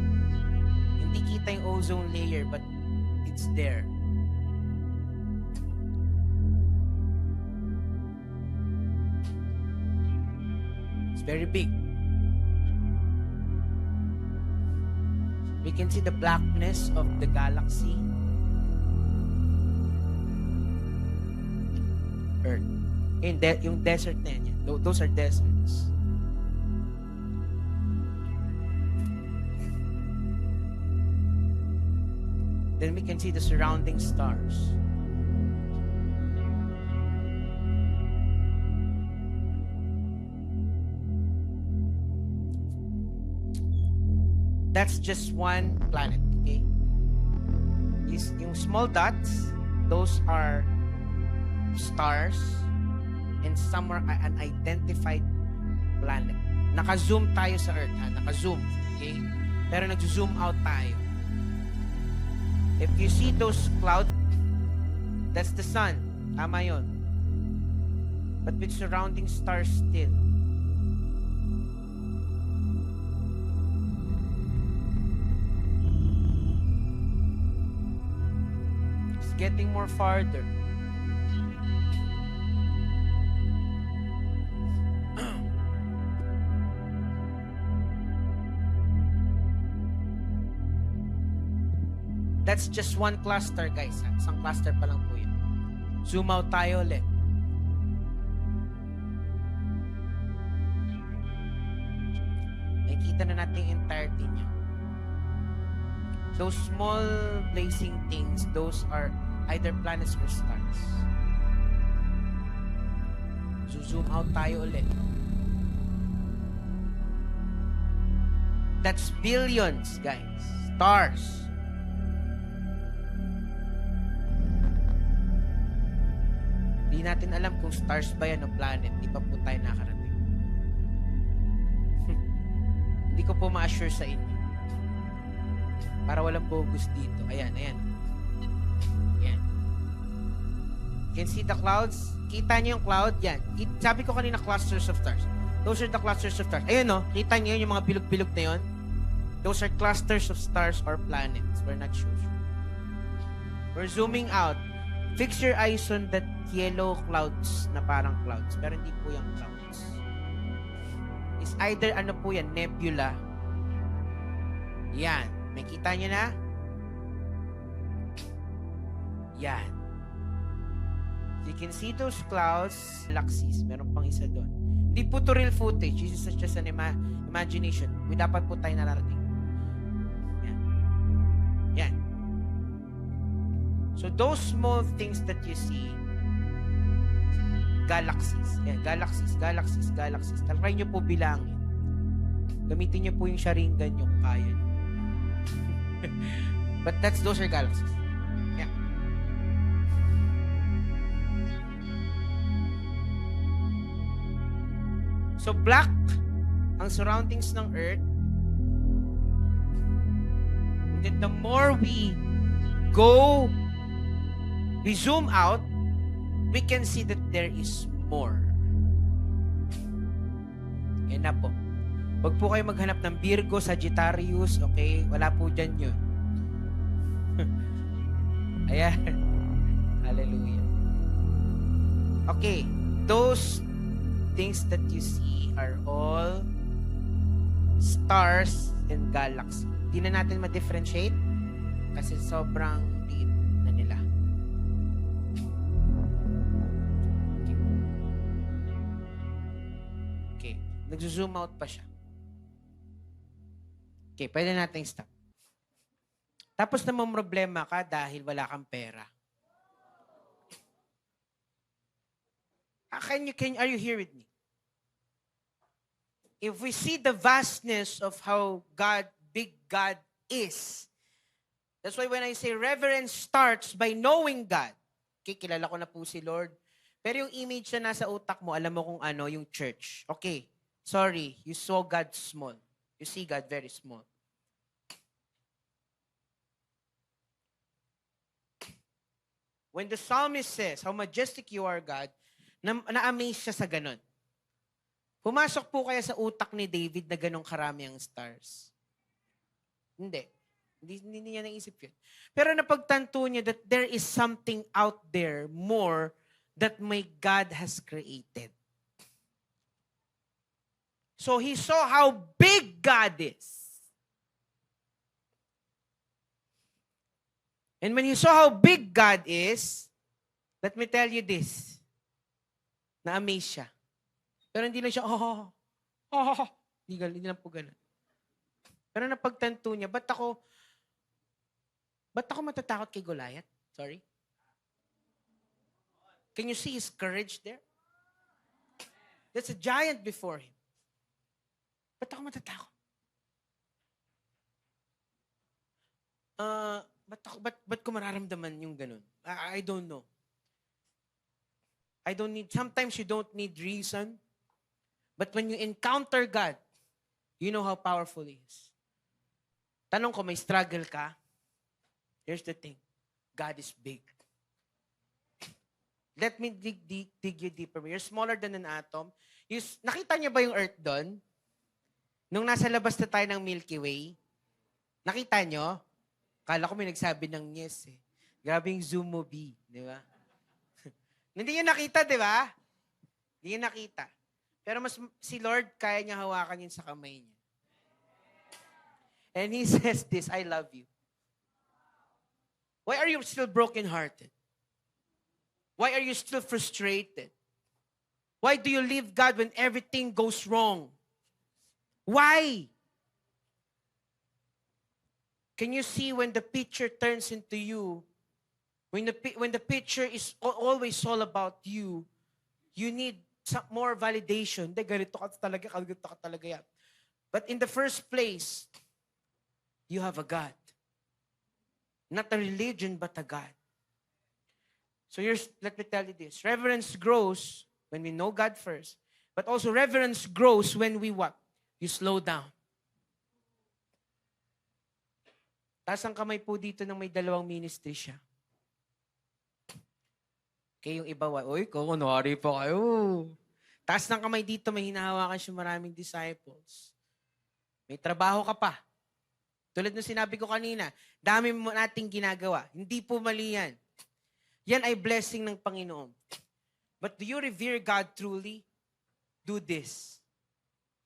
Hindi kita yung ozone layer, but it's there. Very big. We can see the blackness of the galaxy. Earth. Yung desert na yan. Those are deserts. Then we can see the surrounding stars. That's just one planet, okay? Yung small dots, those are stars, and some are an identified planet. Naka-zoom tayo sa Earth, ha? Naka-zoom, okay? Pero nag-zoom out tayo. If you see those clouds, that's the sun. Tama yun. But with surrounding stars still. Getting more farther. That's just one cluster, guys. Isang cluster pa lang po yun. Zoom out tayo ulit. Nakikita na natin yung entirety niya. Those small blazing things, those are either planets or stars. Zoom out tayo ulit. That's billions, guys. Stars. Di natin alam kung stars ba yan o planet. Di pa po tayo nakarating. Hindi ko po ma-assure sa inyo. Para walang bogus dito. Ayan, ayan. Ayan. You can see the clouds. Kita niyo yung cloud? Yan. Sabi ko kanina, clusters of stars. Those are the clusters of stars. Ayun, no? Kita niyo yung mga bilog-bilog na yun? Those are clusters of stars or planets. We're not sure. We're zooming out. Fix your eyes on that yellow clouds na parang clouds. Pero hindi po yung clouds. It's either, ano po yan, nebula. Yan. May kita nyo na? Yan. You can see those clouds, galaxies. Meron pang isa doon. Hindi po to real footage. This is just an imagination. May dapat po tayo nararating. Yan. Yan. So those small things that you see, galaxies. Yan. Galaxies, galaxies, galaxies. Try nyo po bilangin. Gamitin nyo po yung sharingan nyo kung kaya nyo. But those are galaxies. Yeah. So black ang surroundings ng Earth. And then the more we go, we zoom out, we can see that there is more. Yan na po. Huwag po kayo maghanap ng Virgo, Sagittarius, okay? Wala po dyan yun. Ayan. Hallelujah. Okay. Those things that you see are all stars and galaxies. Hindi na natin ma-differentiate kasi sobrang liit na nila. Okay. Nag-zoom out pa siya. Okay, pwede natin stop. Tapos naman problema ka dahil wala kang pera. Are you here with me? If we see the vastness of how big God is, that's why when I say reverence starts by knowing God. Okay, kilala ko na po si Lord. Pero yung image na nasa utak mo, alam mo kung ano, yung church. Okay, sorry, you saw God small. You see God very small. When the psalmist says, how majestic you are, God, na-amaze siya sa ganun. Pumasok po kaya sa utak ni David na ganun karami ang stars? Hindi. Hindi niya naisip yun. Pero napagtanto niya that there is something out there more that my God has created. So he saw how big God is. And when he saw how big God is, let me tell you this, na-amaze siya. Pero hindi lang siya, hindi lang po ganun. Pero napagtanto niya, ba't ako matatakot kay Goliath? Sorry? Can you see his courage there? There's a giant before him. Ba't ako matatakot? Ba't ko mararamdaman yung ganun? I don't know. Sometimes you don't need reason. But when you encounter God, you know how powerful He is. Tanong ko, may struggle ka? Here's the thing. God is big. Let me dig you deeper. You're smaller than an atom. Nakita niyo ba yung Earth doon? Nung nasa labas na tayo ng Milky Way, nakita niyo? Kala ko may nagsabi ng yes eh. Grabe yung zoom mo, B. Di ba? Hindi niyo nakita, di ba? Hindi niyo nakita. Pero si Lord, kaya niya hawakan yun sa kamay niya. And He says this, I love you. Why are you still brokenhearted? Why are you still frustrated? Why do you leave God when everything goes wrong? Why? Can you see when the picture turns into you, when the picture is always all about you, you need some more validation. Hindi, ganito ka talaga yan. But in the first place, you have a God. Not a religion, but a God. So let me tell you this. Reverence grows when we know God first. But also reverence grows when we what? You slow down. Taas ang kamay po dito ng may dalawang ministry siya. Kaya yung iba, uy, kunwari po kayo. Taas ng kamay dito, may hinahawakan siya maraming disciples. May trabaho ka pa. Tulad ng sinabi ko kanina, dami mo nating ginagawa. Hindi po mali yan. Yan ay blessing ng Panginoon. But do you revere God truly? Do this.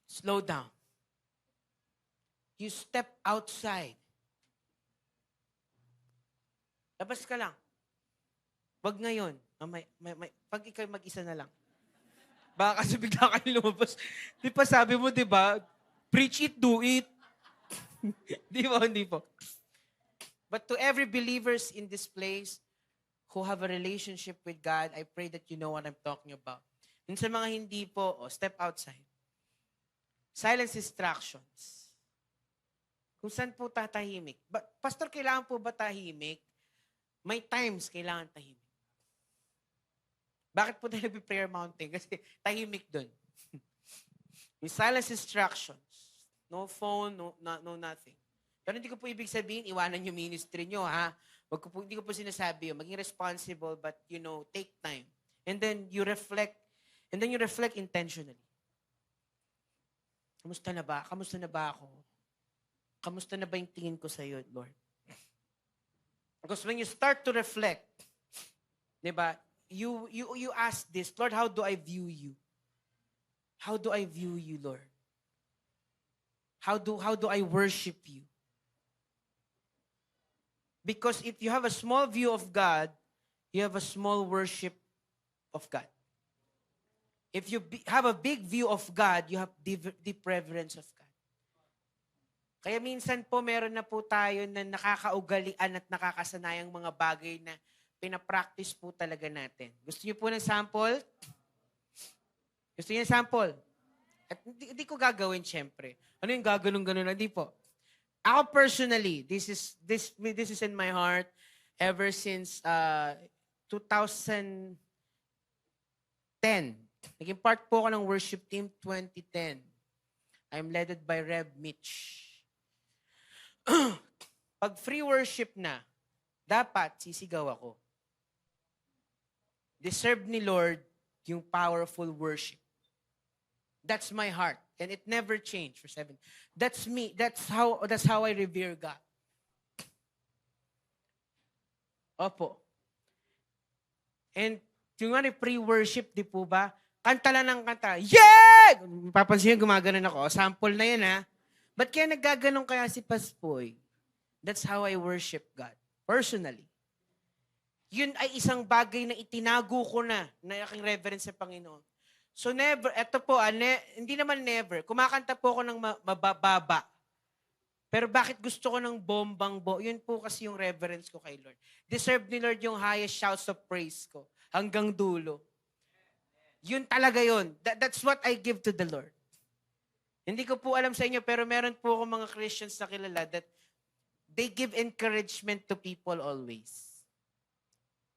Slow down. You step outside. Labas ka lang. Wag ngayon. Pag ikaw mag-isa na lang. Baka kasi bigla kayo lumabas. Di pa sabi mo, di ba? Preach it, do it. Di ba? Hindi po. But to every believers in this place who have a relationship with God, I pray that you know what I'm talking about. Yun sa mga hindi po, step outside. Silence distractions. Kung saan po tatahimik. Pastor, kailangan po ba tahimik? May times kailangan tahimik. Bakit po tayo nag-prayer mountain? Kasi tahimik dun. Yung silence distractions. No phone, no nothing. Pero hindi ko po ibig sabihin, iwanan yung ministry nyo, ha? Hindi ko po sinasabi yun. Maging responsible, but, take time. And then you reflect intentionally. Kamusta na ba? Kamusta na ba ako? Kamusta na ba yung tingin ko sa iyo, Lord? Because when you start to reflect, di ba, you ask this, Lord, how do I view you? How do I view you, Lord? How do I worship you? Because if you have a small view of God, you have a small worship of God. If you have a big view of God, you have deep reverence of God. Kaya minsan po meron na po tayo na nakakaugalian at nakakasanayang mga bagay na pinapractice po talaga natin. Gusto niyo po ng sample? Gusto niyo ng sample? At hindi ko gagawin syempre. Ano yung gaganon-ganon? Hindi po. Ako personally, this is in my heart ever since 2010. Naging part po ako ng worship team 2010. I'm led by Rev Mitch. Pag free worship na, dapat sisigaw ako. Deserve ni Lord yung powerful worship. That's my heart. And it never changed for 7. That's me. That's how I revere God. Opo. And yung pre-worship, di po ba? Kanta lang ng kanta. Yeah! Papansin gumaganon ako. Sample na yan, ha? Ba't kaya naggaganon kaya si Paspoy? That's how I worship God. Personally. Yun ay isang bagay na itinago ko na aking reverence sa Panginoon. So never, eto po, hindi naman never. Kumakanta po ako ng mabababa. Pero bakit gusto ko ng bombang-bo? Yun po kasi yung reverence ko kay Lord. Deserve ni Lord yung highest shouts of praise ko. Hanggang dulo. Yun talaga yun. That's what I give to the Lord. Hindi ko po alam sa inyo, pero meron po ako mga Christians na kilala that they give encouragement to people always.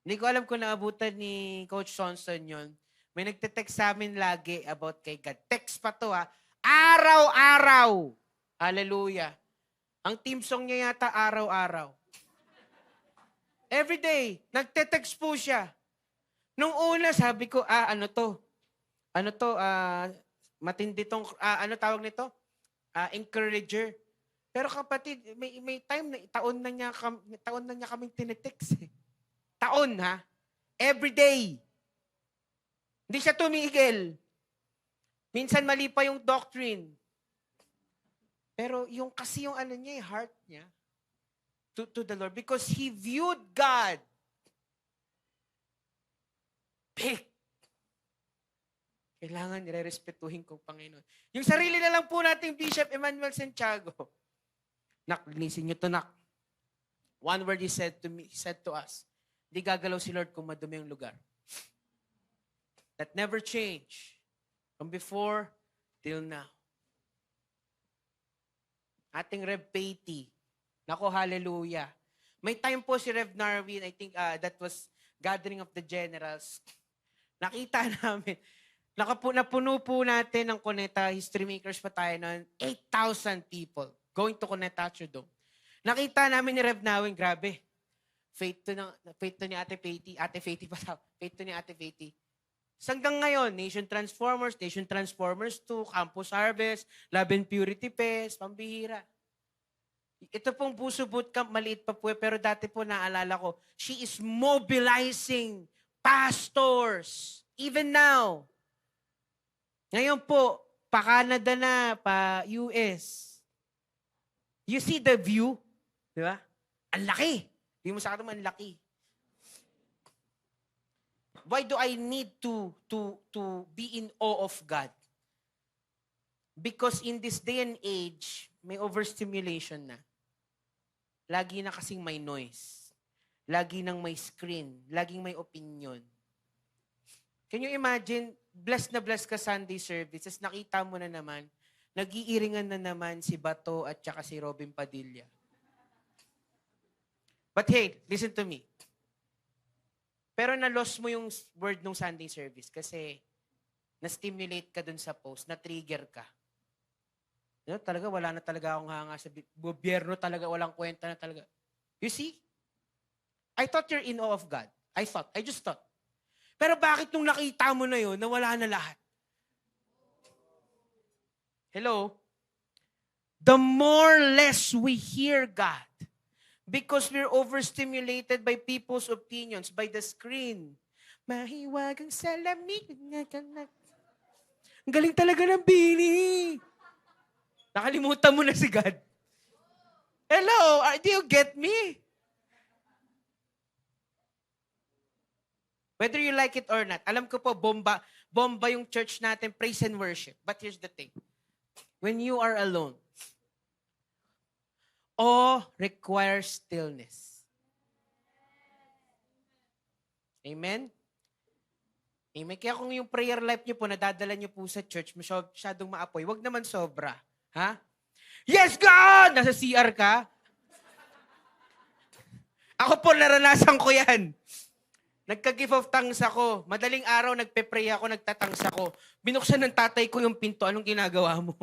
Hindi ko alam kung naabutan ni Coach Sonson yun. May nagte-text sa amin lagi about kay God. Text pa to, ha. Araw-araw. Hallelujah. Ang team song niya yata araw-araw. Every day, nagte-text po siya. Nung una, sabi ko, ano to? Matindi tong, ano tawag nito? Encourager. Pero kapatid, may time na taon na niya kaming tinetext. Taon, ha? Every day. Hindi siya tumigil. Minsan mali pa yung doctrine. Pero yung ano niya, yung heart niya to the Lord, because he viewed God big. Kailangan nire-respetuhin kong Panginoon. Yung sarili na lang po nating Bishop Emmanuel Santiago. Nak, linisin nyo to, nak. One word he said to us, di gagalaw si Lord kung madumi yung lugar. That never change from before till now. Ating Rev Patty. Nako, hallelujah. May time po si Rev Narwin, I think that was Gathering of the Generals. Nakita namin, napuno po natin ng Cuneta, History Makers pa tayo noon, 8,000 people going to Cuneta Dome. Nakita namin ni Rev Narwin, grabe. Faith to ni Ate Patty. Ate Patty pa sa faith to ni Ate Patty. Hanggang ngayon, Nation Transformers 2, Campus Harvest, Love and Purity Fest, pambihira. Ito pong Puso Bootcamp, maliit pa po pero dati po naalala ko, she is mobilizing pastors. Even now. Ngayon po, pa-Canada na, pa-US. You see the view? Di ba? Ang laki. Hindi mo sa akin ang laki. Why do I need to be in awe of God? Because in this day and age, may overstimulation na. Lagi na kasing may noise. Lagi nang may screen. Laging may opinion. Can you imagine, blessed na blessed ka Sunday services, nakita mo na naman, nag-iiringan na naman si Bato at saka si Robin Padilla. But hey, listen to me. Pero na-lost mo yung word ng Sunday service kasi na-stimulate ka dun sa post, na-trigger ka. You know, talaga, wala na talaga akong hanga sa gobyerno, talaga, walang kwenta na talaga. You see? I thought you're in awe of God. I just thought. Pero bakit nung nakita mo na yun, nawala na lahat? Hello? The more less we hear God, because we're overstimulated by people's opinions, by the screen. Mahiwagang salamin. Ang galing talaga ng Bini. Nakalimutan mo na si God. Hello? Do you get me? Whether you like it or not, alam ko po, bomba yung church natin, praise and worship. But here's the thing. When you are alone, awe requires stillness. Amen? Amen. Kaya kung yung prayer life nyo po, nadadala nyo po sa church, masyadong maapoy, wag naman sobra. Ha? Yes, God! Nasa CR ka? Ako po, naranasan ko yan. Nagka-give of thanks ako. Madaling araw, nagpe-pray ako, nagtatangs ako. Binuksan ng tatay ko yung pinto. Anong ginagawa mo?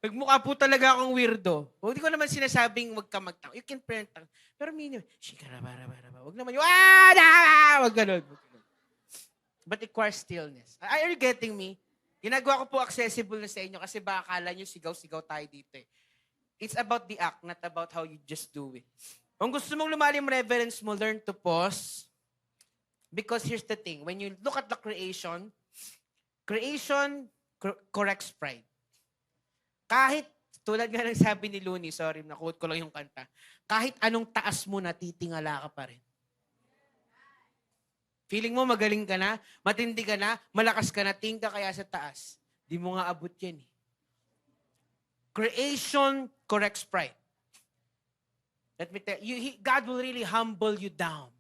Nagmukha po talaga akong weirdo. Hindi ko naman sinasabing wag ka magtang. You can pray and tang. Pero minimum, shikarabarabaraba. Wag naman yung, wag ganun. But it requires stillness. Are you getting me? Ginagawa ko po accessible na sa inyo kasi baka akala nyo sigaw-sigaw tayo dito eh. It's about the act, not about how you just do it. Kung gusto mong lumalim reverence mo, learn to pause. Because here's the thing. When you look at the creation corrects pride. Kahit, tulad nga ng sabi ni Looney, sorry, na-quote ko lang yung kanta, kahit anong taas mo na, titingala ka pa rin. Feeling mo magaling ka na, matindi ka na, malakas ka na, tingin ka kaya sa taas. Di mo nga abot yan eh. Creation corrects pride. Let me tell you, God will really humble you down.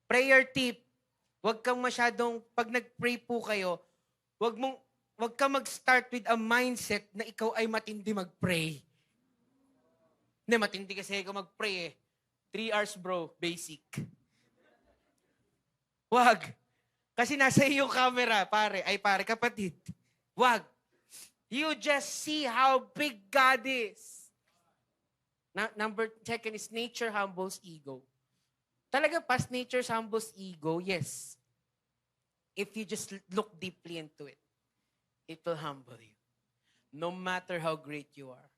Prayer tip, wag kang masyadong, pag nag-pray po kayo, wag ka mag-start with a mindset na ikaw ay matindi mag-pray. Hindi, matindi kasi ikaw mag-pray eh. 3 hours bro, basic. Wag. Kasi nasa iyo camera, pare, kapatid. Wag. You just see how big God is. Second is nature humbles ego. Talaga, past nature humbles ego, yes. If you just look deeply into it, it will humble you. No matter how great you are.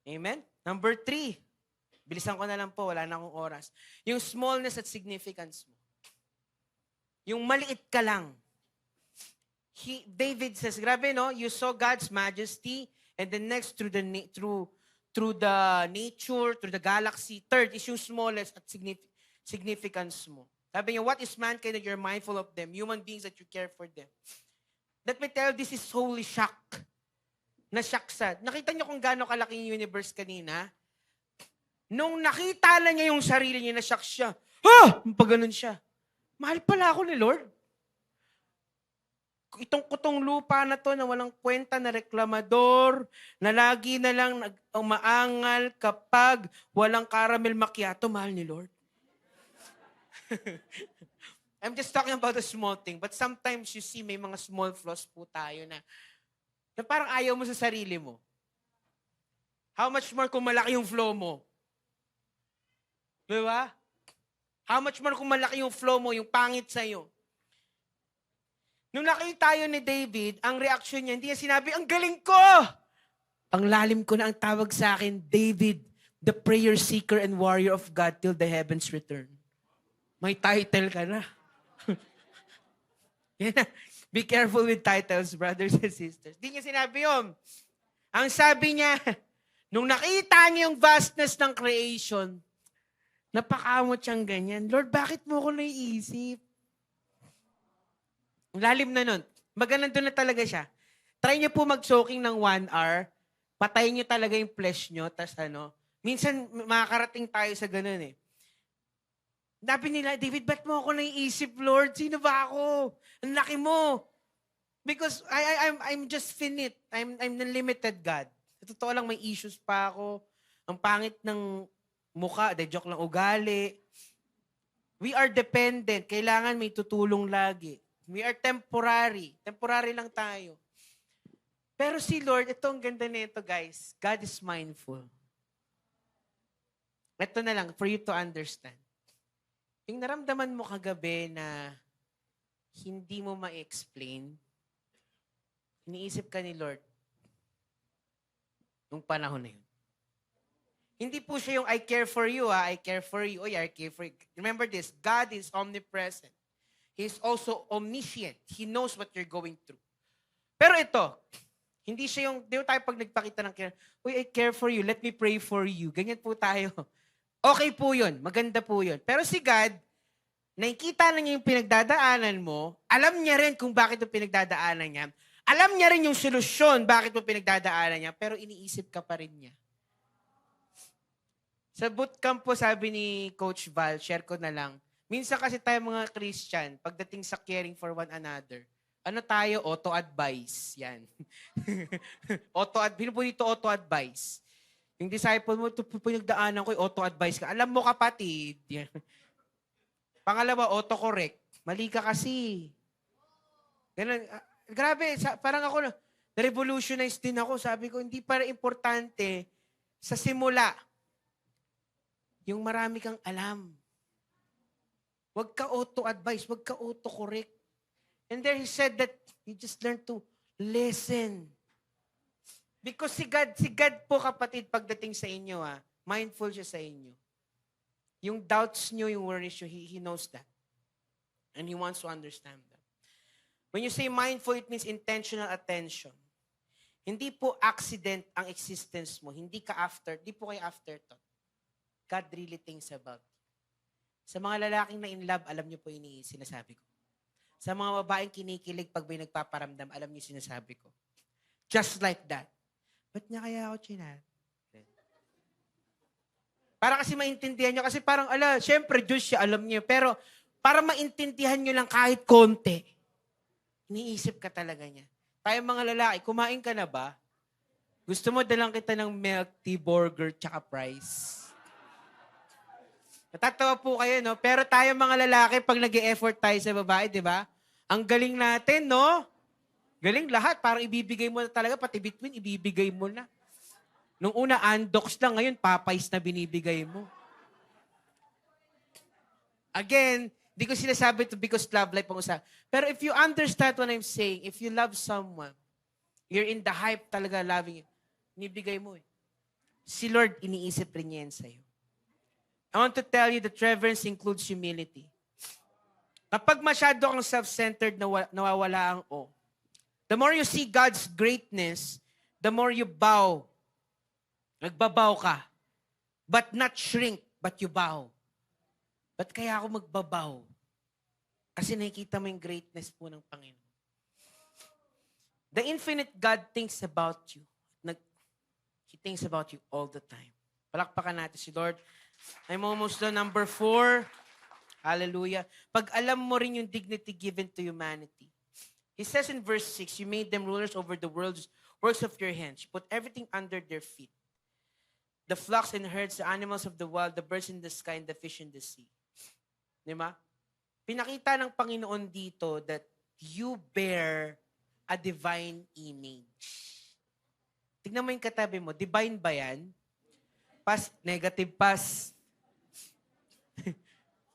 Amen? Number 3. Bilisan ko na lang po, wala na akong oras. Yung smallness at significance mo. Yung maliit ka lang. David says, grabe no, you saw God's majesty, and then next through the nature, through the galaxy. Third is yung smallness at significance mo. Sabi niya, what is mankind that you're mindful of them? Human beings that you care for them. Let me tell you, this is holy shock. Na-shock siya. Nakita niyo kung gaano kalaki yung universe kanina? Nung nakita na niya yung sarili niya, na-shock siya. Ha! Pag ganun siya. Mahal pala ako ni Lord. Itong kutong lupa na to na walang kwenta na reklamador, na lagi na lang umaangal kapag walang caramel macchiato, mahal ni Lord. I'm just talking about a small thing, but sometimes you see may mga small flaws po tayo na parang ayaw mo sa sarili mo. How much more kung malaki yung flow mo? Di ba? How much more kung malaki yung flow mo, yung pangit sa'yo? Nung nakita tayo ni David, ang reaction niya, hindi niya sinabi, ang galing ko! Ang lalim ko na ang tawag sa akin, David, the prayer seeker and warrior of God till the heavens return. May title ka na. Yan na. Be careful with titles, brothers and sisters. Hindi niya sinabi yun. Ang sabi niya, nung nakita niya yung vastness ng creation, napakamot siyang ganyan. Lord, bakit mo ko naiisip? Lalim na nun. Maganan doon na talaga siya. Try niyo po mag-soaking ng 1 hour. Patayin niyo talaga yung flesh niyo. Tas minsan makakarating tayo sa ganun eh. Sabi nila, David, ba't mo ako naiisip, Lord? Sino ba ako? Ang laki mo. Because I'm just finite. I'm unlimited God. Sa totoo lang, may issues pa ako. Ang pangit ng mukha. Joke lang, ugali. We are dependent. Kailangan may tutulong lagi. We are temporary. Temporary lang tayo. Pero si Lord, ito ang ganda nito, guys. God is mindful. Ito na lang, for you to understand. Yung naramdaman mo kagabi na hindi mo ma-explain, iniisip ka ni Lord nung panahon na yun. Hindi po siya yung I care for you, I care for you, I care for you. Remember this, God is omnipresent. He is also omniscient. He knows what you're going through. Pero ito, hindi siya yung, di ba tayo pag nagpakita ng care, I care for you, let me pray for you. Ganyan po tayo. Okay po yun, maganda po yun. Pero si God, nakikita na niya yung pinagdadaanan mo, alam niya rin kung bakit yung pinagdadaanan niya, alam niya rin yung solusyon bakit mo pinagdadaanan niya, pero iniisip ka pa rin niya. Sa bootcamp po, sabi ni Coach Val, share ko na lang, minsan kasi tayo mga Christian, pagdating sa caring for one another, ano tayo? Auto-advise. Yan. Auto-advise. Yung disciple mo, ito pinagdaanan ko, auto-advise ka. Alam mo kapatid. Yan. Pangalawa, autocorrect. Mali ka kasi. Ganun. Grabe, parang ako na-revolutionize din ako. Sabi ko, hindi para importante sa simula yung marami kang alam. Huwag ka auto-advise, huwag ka auto-correct. And there he said that you just learn to listen. Because si God po kapatid, pagdating sa inyo, mindful siya sa inyo. Yung doubts nyo, yung worries nyo, he knows that. And He wants to understand that. When you say mindful, it means intentional attention. Hindi po accident ang existence mo. Hindi po kayo afterthought. God really thinks about you. Sa mga lalaking na in love, alam niyo po yung sinasabi ko. Sa mga babaeng kinikilig pag may nagpaparamdam, alam niyo sinasabi ko. Just like that. Ba't niya kaya ako chinat? Para kasi maintindihan nyo. Kasi parang, syempre, Diyos siya, alam niyo. Pero, para maintindihan nyo lang kahit konti, iniisip ka talaga niya. Tayo mga lalaki, kumain ka na ba? Gusto mo dalang kita ng milk tea, burger, tsaka fries? Natatawa po kayo, no? Pero tayo mga lalaki, pag nag-e-effort tayo sa babae, di ba? Ang galing natin, no? Galing lahat. Parang ibibigay mo na talaga, pati between, ibibigay mo na. Nung una, Andox lang. Ngayon, Popeyes na binibigay mo. Again, di ko sinasabi ito because love life ang usapan. Pero if you understand what I'm saying, if you love someone, you're in the hype talaga loving it, binibigay mo eh. Si Lord, iniisip rin niya yan sa'yo. I want to tell you that reverence includes humility. Kapag masyado kang self-centered, nawawala ang o. The more you see God's greatness, the more you bow. Nagbabow ka. But not shrink, but you bow. Ba't kaya ako magbabow? Kasi nakikita mo yung greatness po ng Panginoon. The infinite God thinks about you. He thinks about you all the time. Palakpakan natin si Lord. I'm almost done. Number 4. Hallelujah. Pag alam mo rin yung dignity given to humanity. He says in verse 6, you made them rulers over the world's works of your hands. You put everything under their feet. The flocks and herds, the animals of the wild, the birds in the sky, and the fish in the sea. Di ba? Pinakita ng Panginoon dito that you bear a divine image. Tignan mo yung katabi mo, divine ba yan? Past, negative past.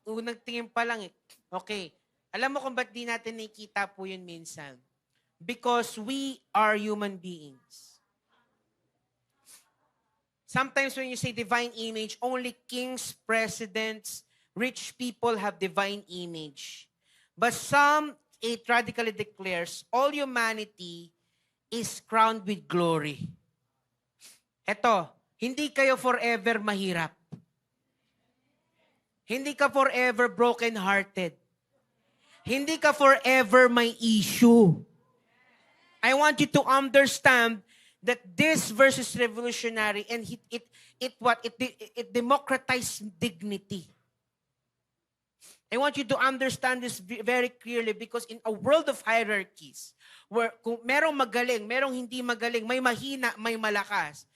Unang tingin pa lang eh. Okay. Alam mo kung ba't di natin nakikita po yun minsan? Because we are human beings. Sometimes when you say divine image, only kings, presidents, rich people have divine image. But Psalm 8 radically declares, all humanity is crowned with glory. Eto, hindi kayo forever mahirap. Hindi ka forever broken-hearted. Hindi ka forever may issue. I want you to understand that this verse is revolutionary and it democratized dignity. I want you to understand this very clearly because in a world of hierarchies, where kung merong magaling, merong hindi magaling, may mahina, may malakas.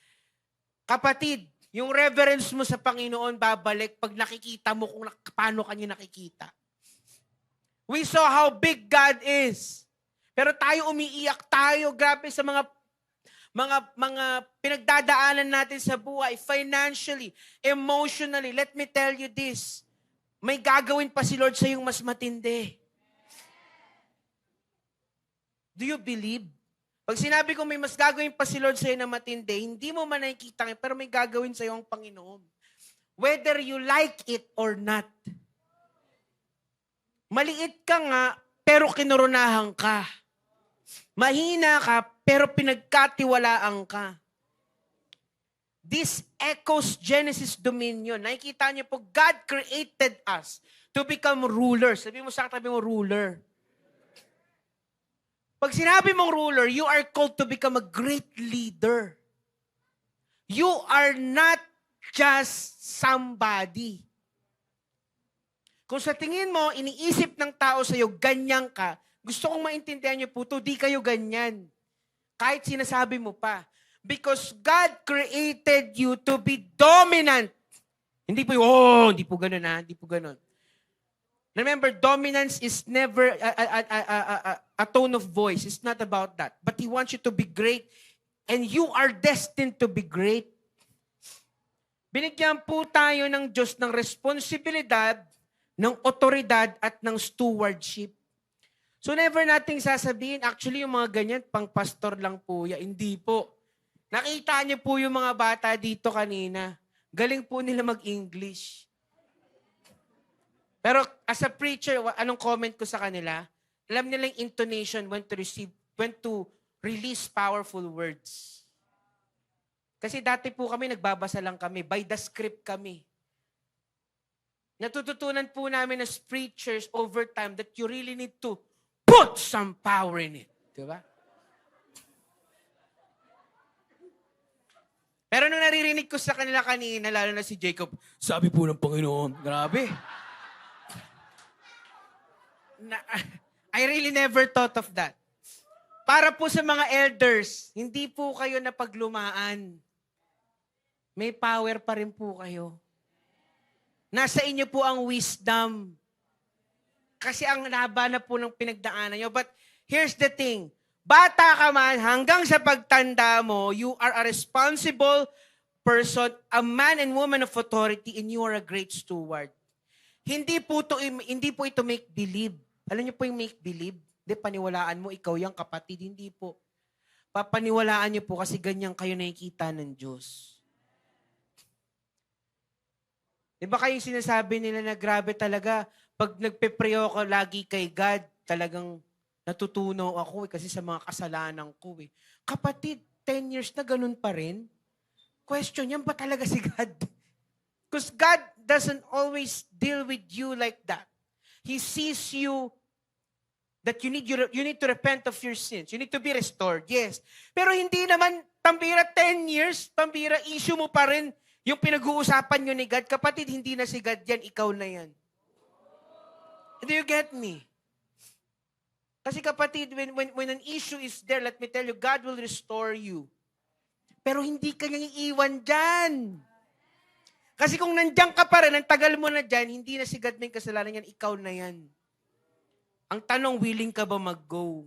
Kapatid, yung reverence mo sa Panginoon babalik pag nakikita mo kung paano kanya nakikita. We saw how big God is. Pero tayo umiiyak tayo, grabe sa mga pinagdadaanan natin sa buhay, financially, emotionally. Let me tell you this, may gagawin pa si Lord sa yung mas matindi. Do you believe? Pag sinabi ko may mas gagawin pa si Lord sa iyo na matindi, hindi mo man nakikita pero may gagawin sa iyo ang Panginoon. Whether you like it or not. Maliit ka nga, pero kinoronahan ka. Mahina ka, pero pinagkatiwalaan ka. This echoes Genesis dominion. Nakikita niyo po, God created us to become rulers. Sabi mo sa katabi mo, ruler. Pag sinabi mong ruler, you are called to become a great leader. You are not just somebody. Kung sa tingin mo, iniisip ng tao sa'yo, ganyan ka, gusto kong maintindihan niyo po, di kayo ganyan. Kahit sinasabi mo pa. Because God created you to be dominant. Hindi po hindi po ganun ha, hindi po ganun. Remember, dominance is never a tone of voice. It's not about that. But He wants you to be great. And you are destined to be great. Binigyan po tayo ng Diyos ng responsibilidad, ng otoridad, at ng stewardship. So never nating sasabihin, actually yung mga ganyan, pang pastor lang po yan. Hindi po. Nakita niyo po yung mga bata dito kanina. Galing po nila mag-English. Pero as a preacher, anong comment ko sa kanila? Alam nila yung intonation when to release powerful words. Kasi dati po kami, nagbabasa lang kami. By the script kami. Natututunan po namin as preachers over time that you really need to put some power in it. Diba? Pero nung naririnig ko sa kanila kanina, lalo na si Jacob, sabi po ng Panginoon, grabe. I really never thought of that. Para po sa mga elders, hindi po kayo napaglumaan. May power pa rin po kayo. Nasa inyo po ang wisdom. Kasi ang haba na po ng pinagdaanan nyo. But here's the thing. Bata ka man, hanggang sa pagtanda mo, you are a responsible person, a man and woman of authority, and you are a great steward. Hindi po ito make-believe. Alam niyo po yung make-believe? Hindi, paniwalaan mo, ikaw yung kapatid. Hindi po. Papaniwalaan niyo po kasi ganyan kayo nakikita ng Diyos. Di ba kayong sinasabi nila na grabe talaga, pag nagpe-pray ako lagi kay God, talagang natutunaw ako kasi sa mga kasalanan ko eh. Kapatid, 10 years na ganun pa rin? Question, yan ba talaga si God? Because God doesn't always deal with you like that. He sees you that you need to repent of your sins. You need to be restored. Yes. Pero hindi naman pambira 10 years, pambira issue mo pa rin yung pinag-uusapan nyo ni God. Kapatid, hindi na si God yan, ikaw na yan. Do you get me? Kasi kapatid, when an issue is there, let me tell you, God will restore you. Pero hindi ka niyang iiwan dyan. Kasi kung nandiyan ka pa rin, ang tagal mo na dyan, hindi na si God may kasalanan yan, ikaw na yan. Ang tanong, willing ka ba mag-go?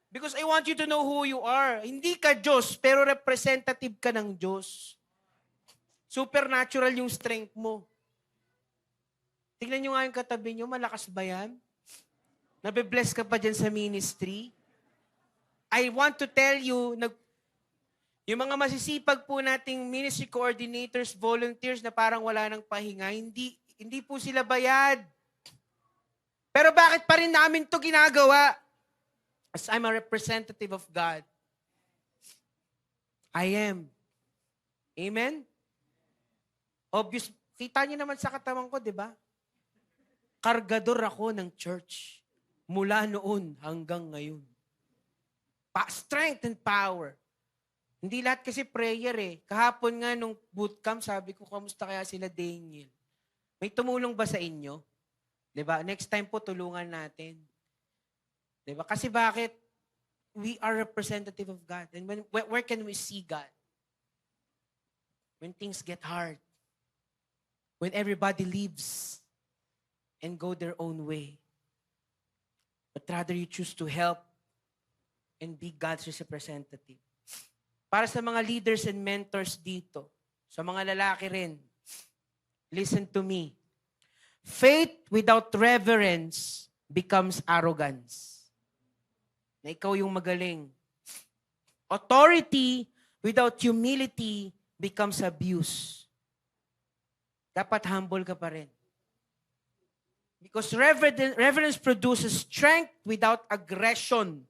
Because I want you to know who you are. Hindi ka Diyos, pero representative ka ng Diyos. Supernatural yung strength mo. Tingnan nyo nga yung katabi nyo, malakas ba yan? Nabe-bless ka pa dyan sa ministry? I want to tell you, yung mga masisipag po nating ministry coordinators, volunteers na parang wala nang pahinga, hindi po sila bayad. Pero bakit pa rin namin to ginagawa? As I'm a representative of God. I am. Amen? Obvious. Kita niyo naman sa katawan ko, di ba? Kargador ako ng church. Mula noon hanggang ngayon. Strength and power. Hindi lahat kasi prayer eh. Kahapon nga nung bootcamp, sabi ko, kamusta kaya sila Daniel? May tumulong ba sa inyo? Diba? Next time po, tulungan natin. Diba? Kasi bakit? We are representative of God. And where can we see God? When things get hard. When everybody leaves and go their own way. But rather you choose to help and be God's representative. Para sa mga leaders and mentors dito, sa mga lalaki rin, listen to me. Faith without reverence becomes arrogance. Na ikaw yung magaling. Authority without humility becomes abuse. Dapat humble ka pa rin. Because reverence produces strength without aggression.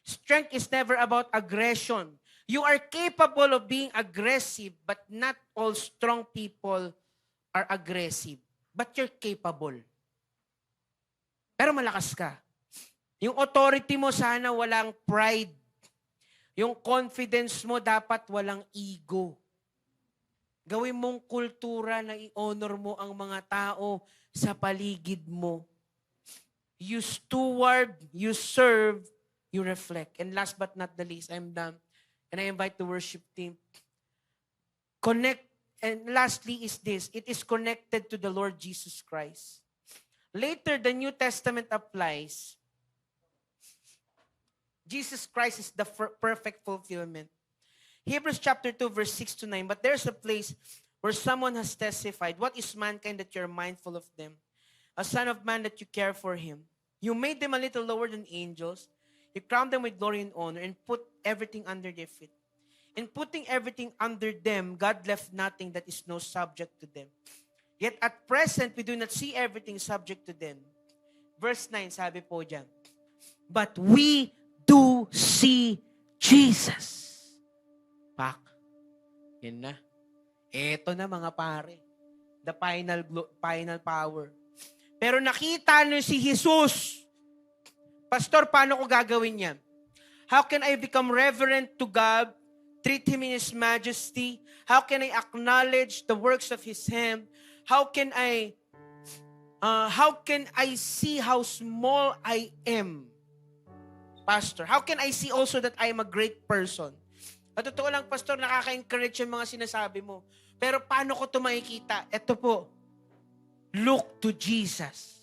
Strength is never about aggression. You are capable of being aggressive, but not all strong people are aggressive. But you're capable. Pero malakas ka. Yung authority mo sana walang pride. Yung confidence mo dapat walang ego. Gawin mong kultura na i-honor mo ang mga tao sa paligid mo. You steward, you serve, you reflect. And last but not the least, I'm done. And I invite the worship team. Connect, and lastly is this, it is connected to the Lord Jesus Christ. Later, the New Testament applies. Jesus Christ is the perfect fulfillment. Hebrews chapter 2, verse 6 to 9. But there's a place where someone has testified, what is mankind that you're mindful of them? A son of man that you care for him. You made them a little lower than angels. You crowned them with glory and honor and put everything under their feet. In putting everything under them, God left nothing that is no subject to them. Yet at present, we do not see everything subject to them. Verse 9, sabi po dyan, but we do see Jesus. Pak. Yan na. Eto na mga pare. The final power. Pero nakita nyo si Jesus. Pastor, paano ko gagawin yan? How can I become reverent to God? Treat Him in His majesty? How can I acknowledge the works of His hand? How can I see how small I am? Pastor, how can I see also that I am a great person? At totoo lang, Pastor, nakaka-encourage yung mga sinasabi mo. Pero paano ko ito makikita? Ito po, look to Jesus.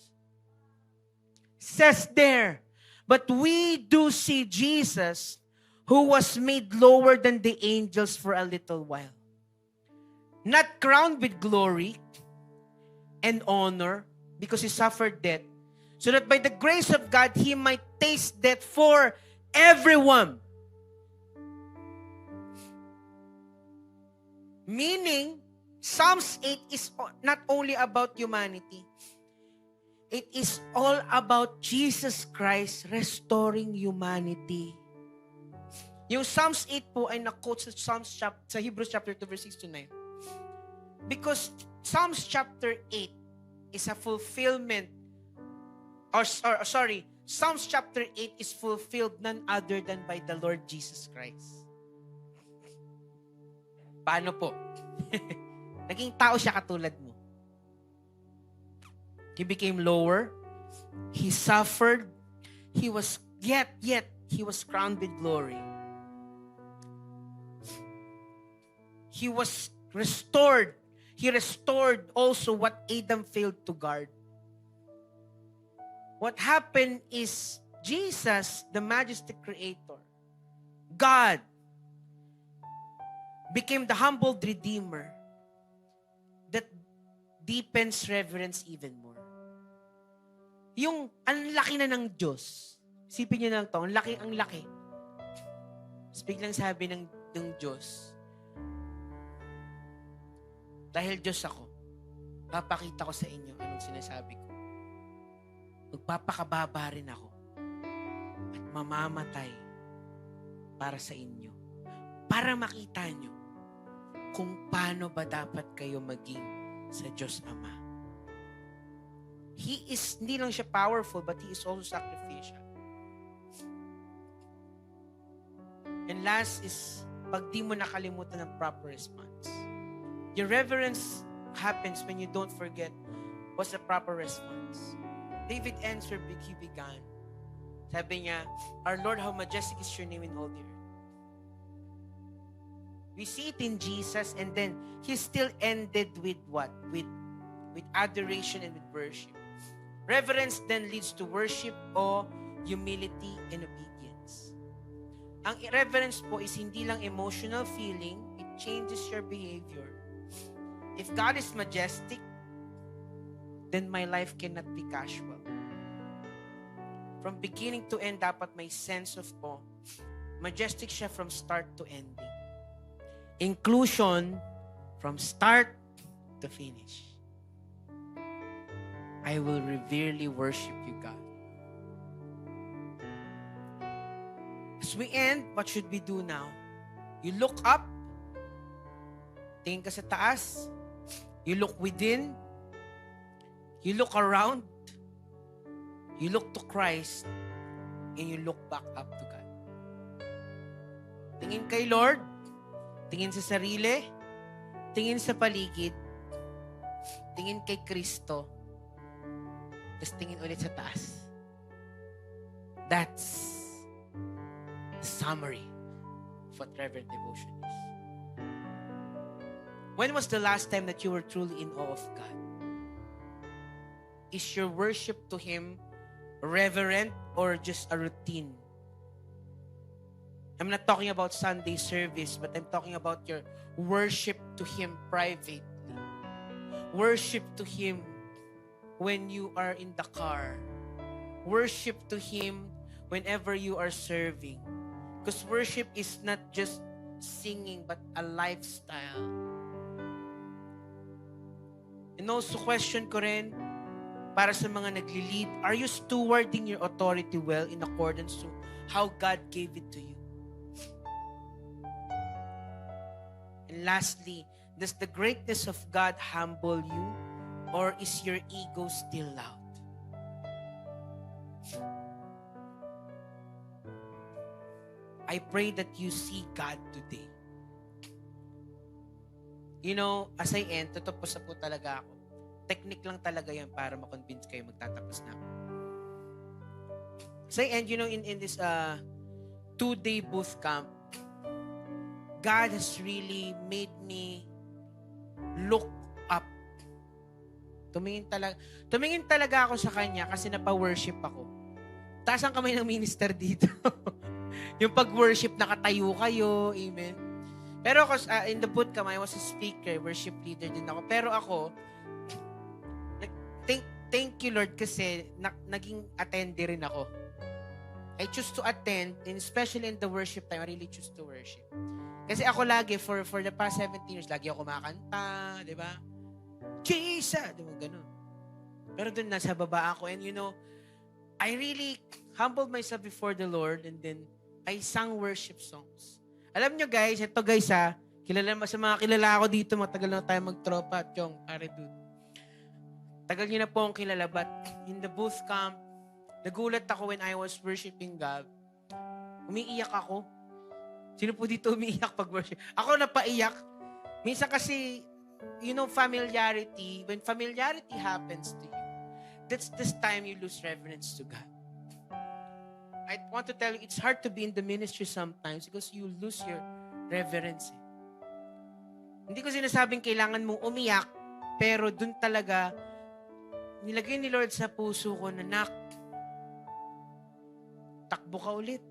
Says there, but we do see Jesus who was made lower than the angels for a little while. Not crowned with glory and honor because He suffered death, so that by the grace of God, He might taste death for everyone. Meaning, Psalms 8 is not only about humanity. It is all about Jesus Christ restoring humanity. Yung Psalms 8 po ay na-quote sa Hebrews chapter 2 verse 6 to 9. Because Psalms chapter 8 is a fulfillment Psalms chapter 8 is fulfilled none other than by the Lord Jesus Christ. Paano po? Naging tao siya katulad mo. He became lower. He suffered. He was, yet, he was crowned with glory. He was restored. He restored also what Adam failed to guard. What happened is Jesus, the majestic creator, God, became the humbled redeemer that deepens reverence even more. Yung ang laki na ng Diyos. Isipin niyo lang to, ang laki. Biglang sabi ng Diyos, dahil Diyos ako, papakita ko sa inyo anong sinasabi ko. Magpapakababa rin ako at mamamatay para sa inyo. Para makita nyo kung paano ba dapat kayo maging sa Diyos Ama. He is, hindi lang siya powerful, but He is also sacrificial. And last is, pag di mo nakalimutan ng proper response. Your reverence happens when you don't forget what's the proper response. David answered, he began. Sabi niya, Our Lord, how majestic is your name in all the earth. We see it in Jesus, and then He still ended with what? With adoration and with worship. Reverence then leads to worship o humility and obedience. Ang reverence po is hindi lang emotional feeling, it changes your behavior. If God is majestic, then my life cannot be casual. From beginning to end, dapat may sense of awe. Majestic siya from start to ending. Inclusion from start to finish. I will reverently worship you, God. As we end, what should we do now? You look up. Tingin ka sa taas. You look within. You look around. You look to Christ. And you look back up to God. Tingin kay Lord. Tingin sa sarili. Tingin sa paligid. Tingin kay Kristo. Tapos tingin ulit sa taas. That's the summary of what reverent devotion is. When was the last time that you were truly in awe of God? Is your worship to Him reverent or just a routine? I'm not talking about Sunday service, but I'm talking about your worship to Him privately. Worship to Him when you are in the car. Worship to Him whenever you are serving. Because worship is not just singing, but a lifestyle. And also, question ko rin, para sa mga nagli-lead, are you stewarding your authority well in accordance to how God gave it to you? And lastly, does the greatness of God humble you, or is your ego still loud? I pray that you see God today. You know, as I end, tutupos na po talaga ako. Technique lang talaga yan para ma-convince kayo magtatapos na ako. As I end, you know, in this 2-day booth camp, God has really made me look up. Tumingin talaga ako sa Kanya kasi napa-worship ako. Taas ang kamay ng minister dito. Yung pag-worship, nakatayo kayo. Amen. Pero ako, in the boot camp, I was a speaker, worship leader din ako. Pero ako, thank you Lord kasi naging attendee rin ako. I choose to attend, and especially in the worship time, I really choose to worship. Kasi ako lagi, for the past 17 years, lagi ako kumakanta, di ba? Jesus! Di ba, ganun. Pero dun, nasa baba ako. And you know, I really humbled myself before the Lord, and then I sang worship songs. Alam nyo guys, ito guys sa mga kilala ako dito, matagal na tayo magtropa, Chong, pare dude. Tagal nyo na po ang kilala, but in the booth camp, Nagulat ako when I was worshiping God. Umiiyak ako. Sino po dito umiiyak pag worship? Ako napaiyak. Minsan kasi, familiarity, when familiarity happens to you, that's this time you lose reverence to God. I want to tell you, it's hard to be in the ministry sometimes because you lose your reverence. Hindi ko sinasabing kailangan mong umiyak, pero dun talaga, nilagay ni Lord sa puso ko na, nak, takbo ka ulit.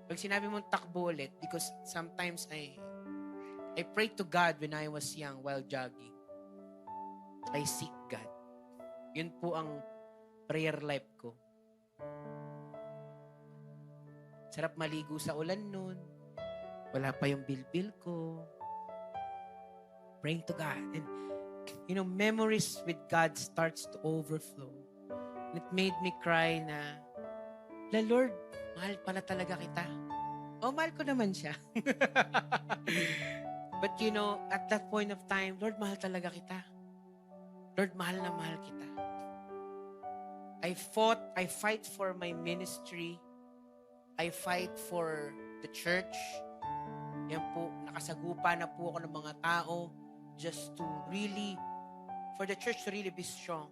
Pag sinabi mong takbo ulit, because sometimes I pray to God when I was young while jogging. I seek God. Yun po ang prayer life ko. Sarap maligo sa ulan nun. Wala pa yung bilbil ko. Praying to God. And, memories with God starts to overflow. And it made me cry na, Lord, mahal pala talaga kita. Mahal ko naman siya. But at that point of time, Lord, mahal talaga kita. Lord, mahal na mahal kita. I fight for my ministry. I fight for the church. Yan po, nakasagupa na po ako ng mga tao just to really, for the church to really be strong.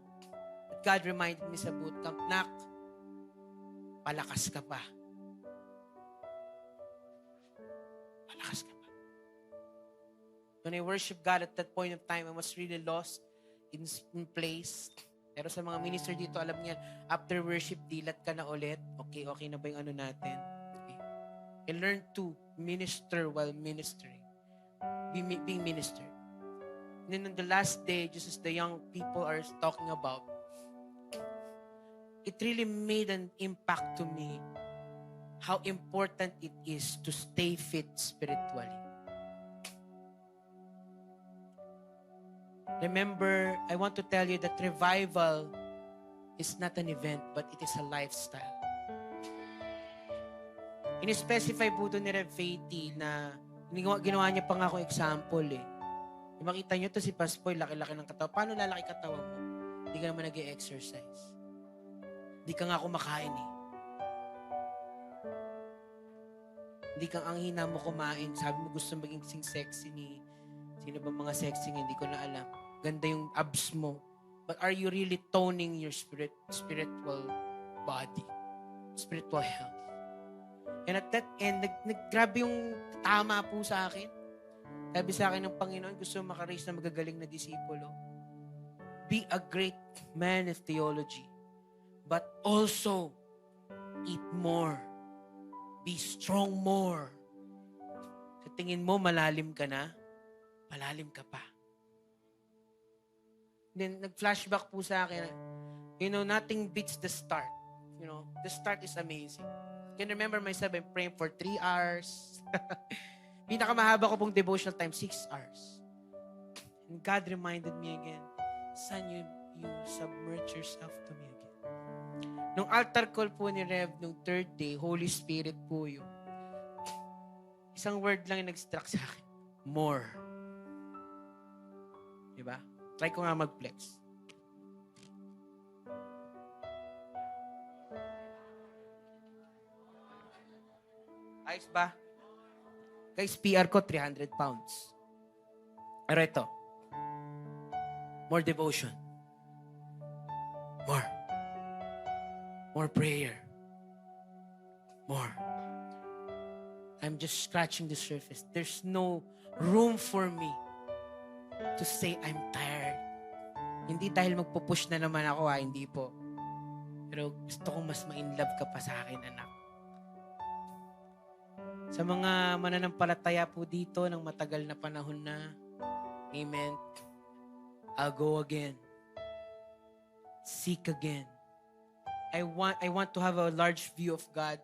But God reminded me sa bootcamp, nak, palakas ka pa. Palakas ka pa. When I worship God at that point of time, I was really lost in place. Pero sa mga minister dito, alam niya, after worship, dilat ka na ulit. Okay na ba yung ano natin? Okay. And learn to minister while ministering. Being ministered. And then on the last day, just as the young people are talking about, it really made an impact to me how important it is to stay fit spiritually. Remember, I want to tell you that revival is not an event, but it is a lifestyle. In-specify po ito ni Rev Faity na ginawa niya pa nga akong example eh. Makita niyo to si Paspoy, laki-laki ng katawan. Paano lalaki katawan mo? Hindi ka naman nag-e-exercise. Hindi ka nga kumakain eh. Hindi kang ang hina mo kumain. Sabi mo gusto maging sexy ni... Sino ba mga sexy nga? Hindi ko na alam. Ganda yung abs mo. But are you really toning your spiritual body? Spiritual health? And at that end, grabe yung tama po sa akin. Sabi sa akin ng Panginoon, gusto makaraise na magagaling na disipulo. Be a great man of theology. But also, eat more. Be strong more. Sa tingin mo, malalim ka na? Malalim ka pa. Then, nag-flashback po sa akin, nothing beats the start. The start is amazing. I can remember myself, I'm praying for 3 hours. Pinakamahaba ko pong devotional time, 6 hours. And God reminded me again, son, you submerge yourself to me again. Nung altar call po ni Rev, nung 3rd day, Holy Spirit po yun. Isang word lang yung nag-struck sa akin. More. Diba? Try ko nga mag-flex. Ayos ba? Guys, PR ko 300 pounds. Pero ito. More devotion. More. More prayer. More. I'm just scratching the surface. There's no room for me to say I'm tired. Hindi dahil magpupush na naman ako hindi po. Pero gusto kong mas ma-inlove ka pa sa akin, anak. Sa mga mananampalataya po dito ng matagal na panahon na, amen, I'll go again. Seek again. I want to have a large view of God.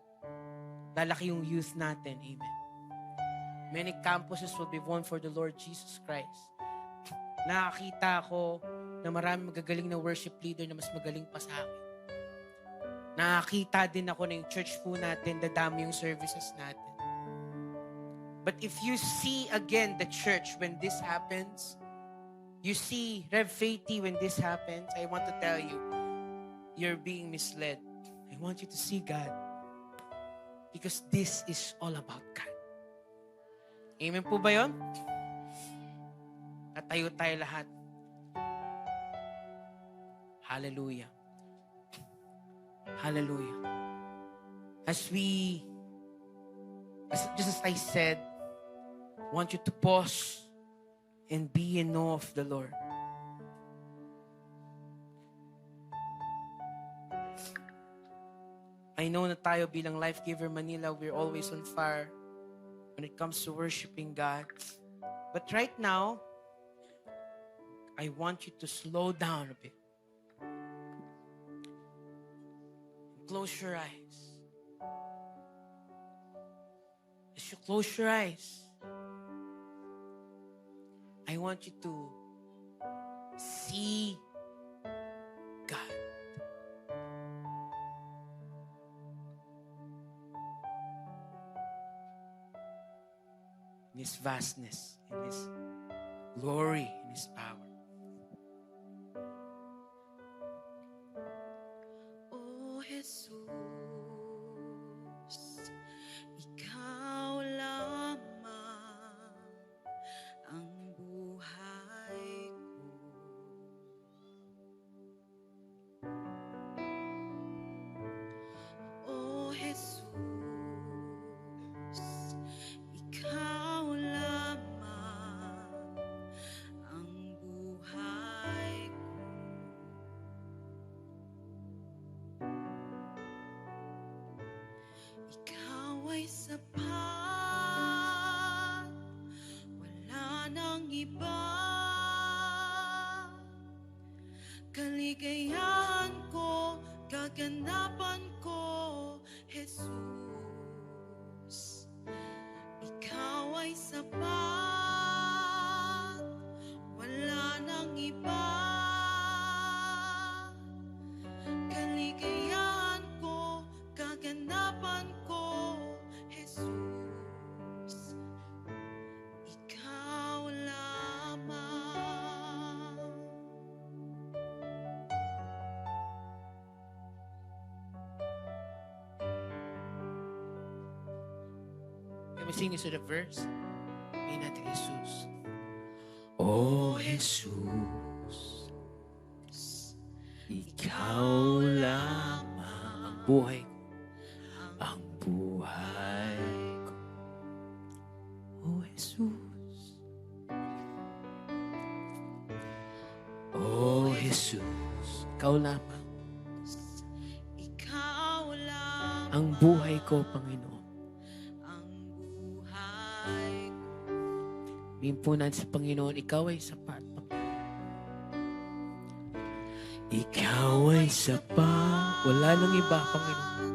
Lalaki yung youth natin, amen. Many campuses will be won for the Lord Jesus Christ. Nakakita ako na marami magagaling na worship leader na mas magaling pa sa akin. Nakakita din ako na yung church po natin, dadami yung services natin. But if you see again the church when this happens, you see Rev Faity when this happens, I want to tell you, you're being misled. I want you to see God. Because this is all about God. Amen po ba yun? Tatayo tayo lahat. Hallelujah. Hallelujah. Just as I said, I want you to pause and be in awe of the Lord. I know na tayo bilang Life Giver Manila, we're always on fire when it comes to worshiping God. But right now, I want you to slow down a bit. Close your eyes. As you close your eyes, I want you to see God. In His vastness, in His glory, in His power. O Jesus, Ikaw lamang ang buhay ko. O Jesus, Ikaw lamang ang buhay ko. Ikaw ay sapat, wala nang iba. Kaligayahan ko, kaganapan ko, Jesus. Ikaw ay sapat, wala nang iba. Kaligayahan ko, kaganapan ko, Jesus. Ikaw lamang. Can we sing this to the verse? Sabihin natin, Jesus. Oh, Jesus, Ikaw lamang ang buhay ko. Ang buhay ko. Oh, Jesus. Oh, Jesus, Ikaw lamang Ikaw lamang ang buhay ko, Panginoon. ang buhay ko. Mimpunan sa Panginoon, Ikaw ay sapat. Ikaw ay sapat. Wala nang iba, Panginoon.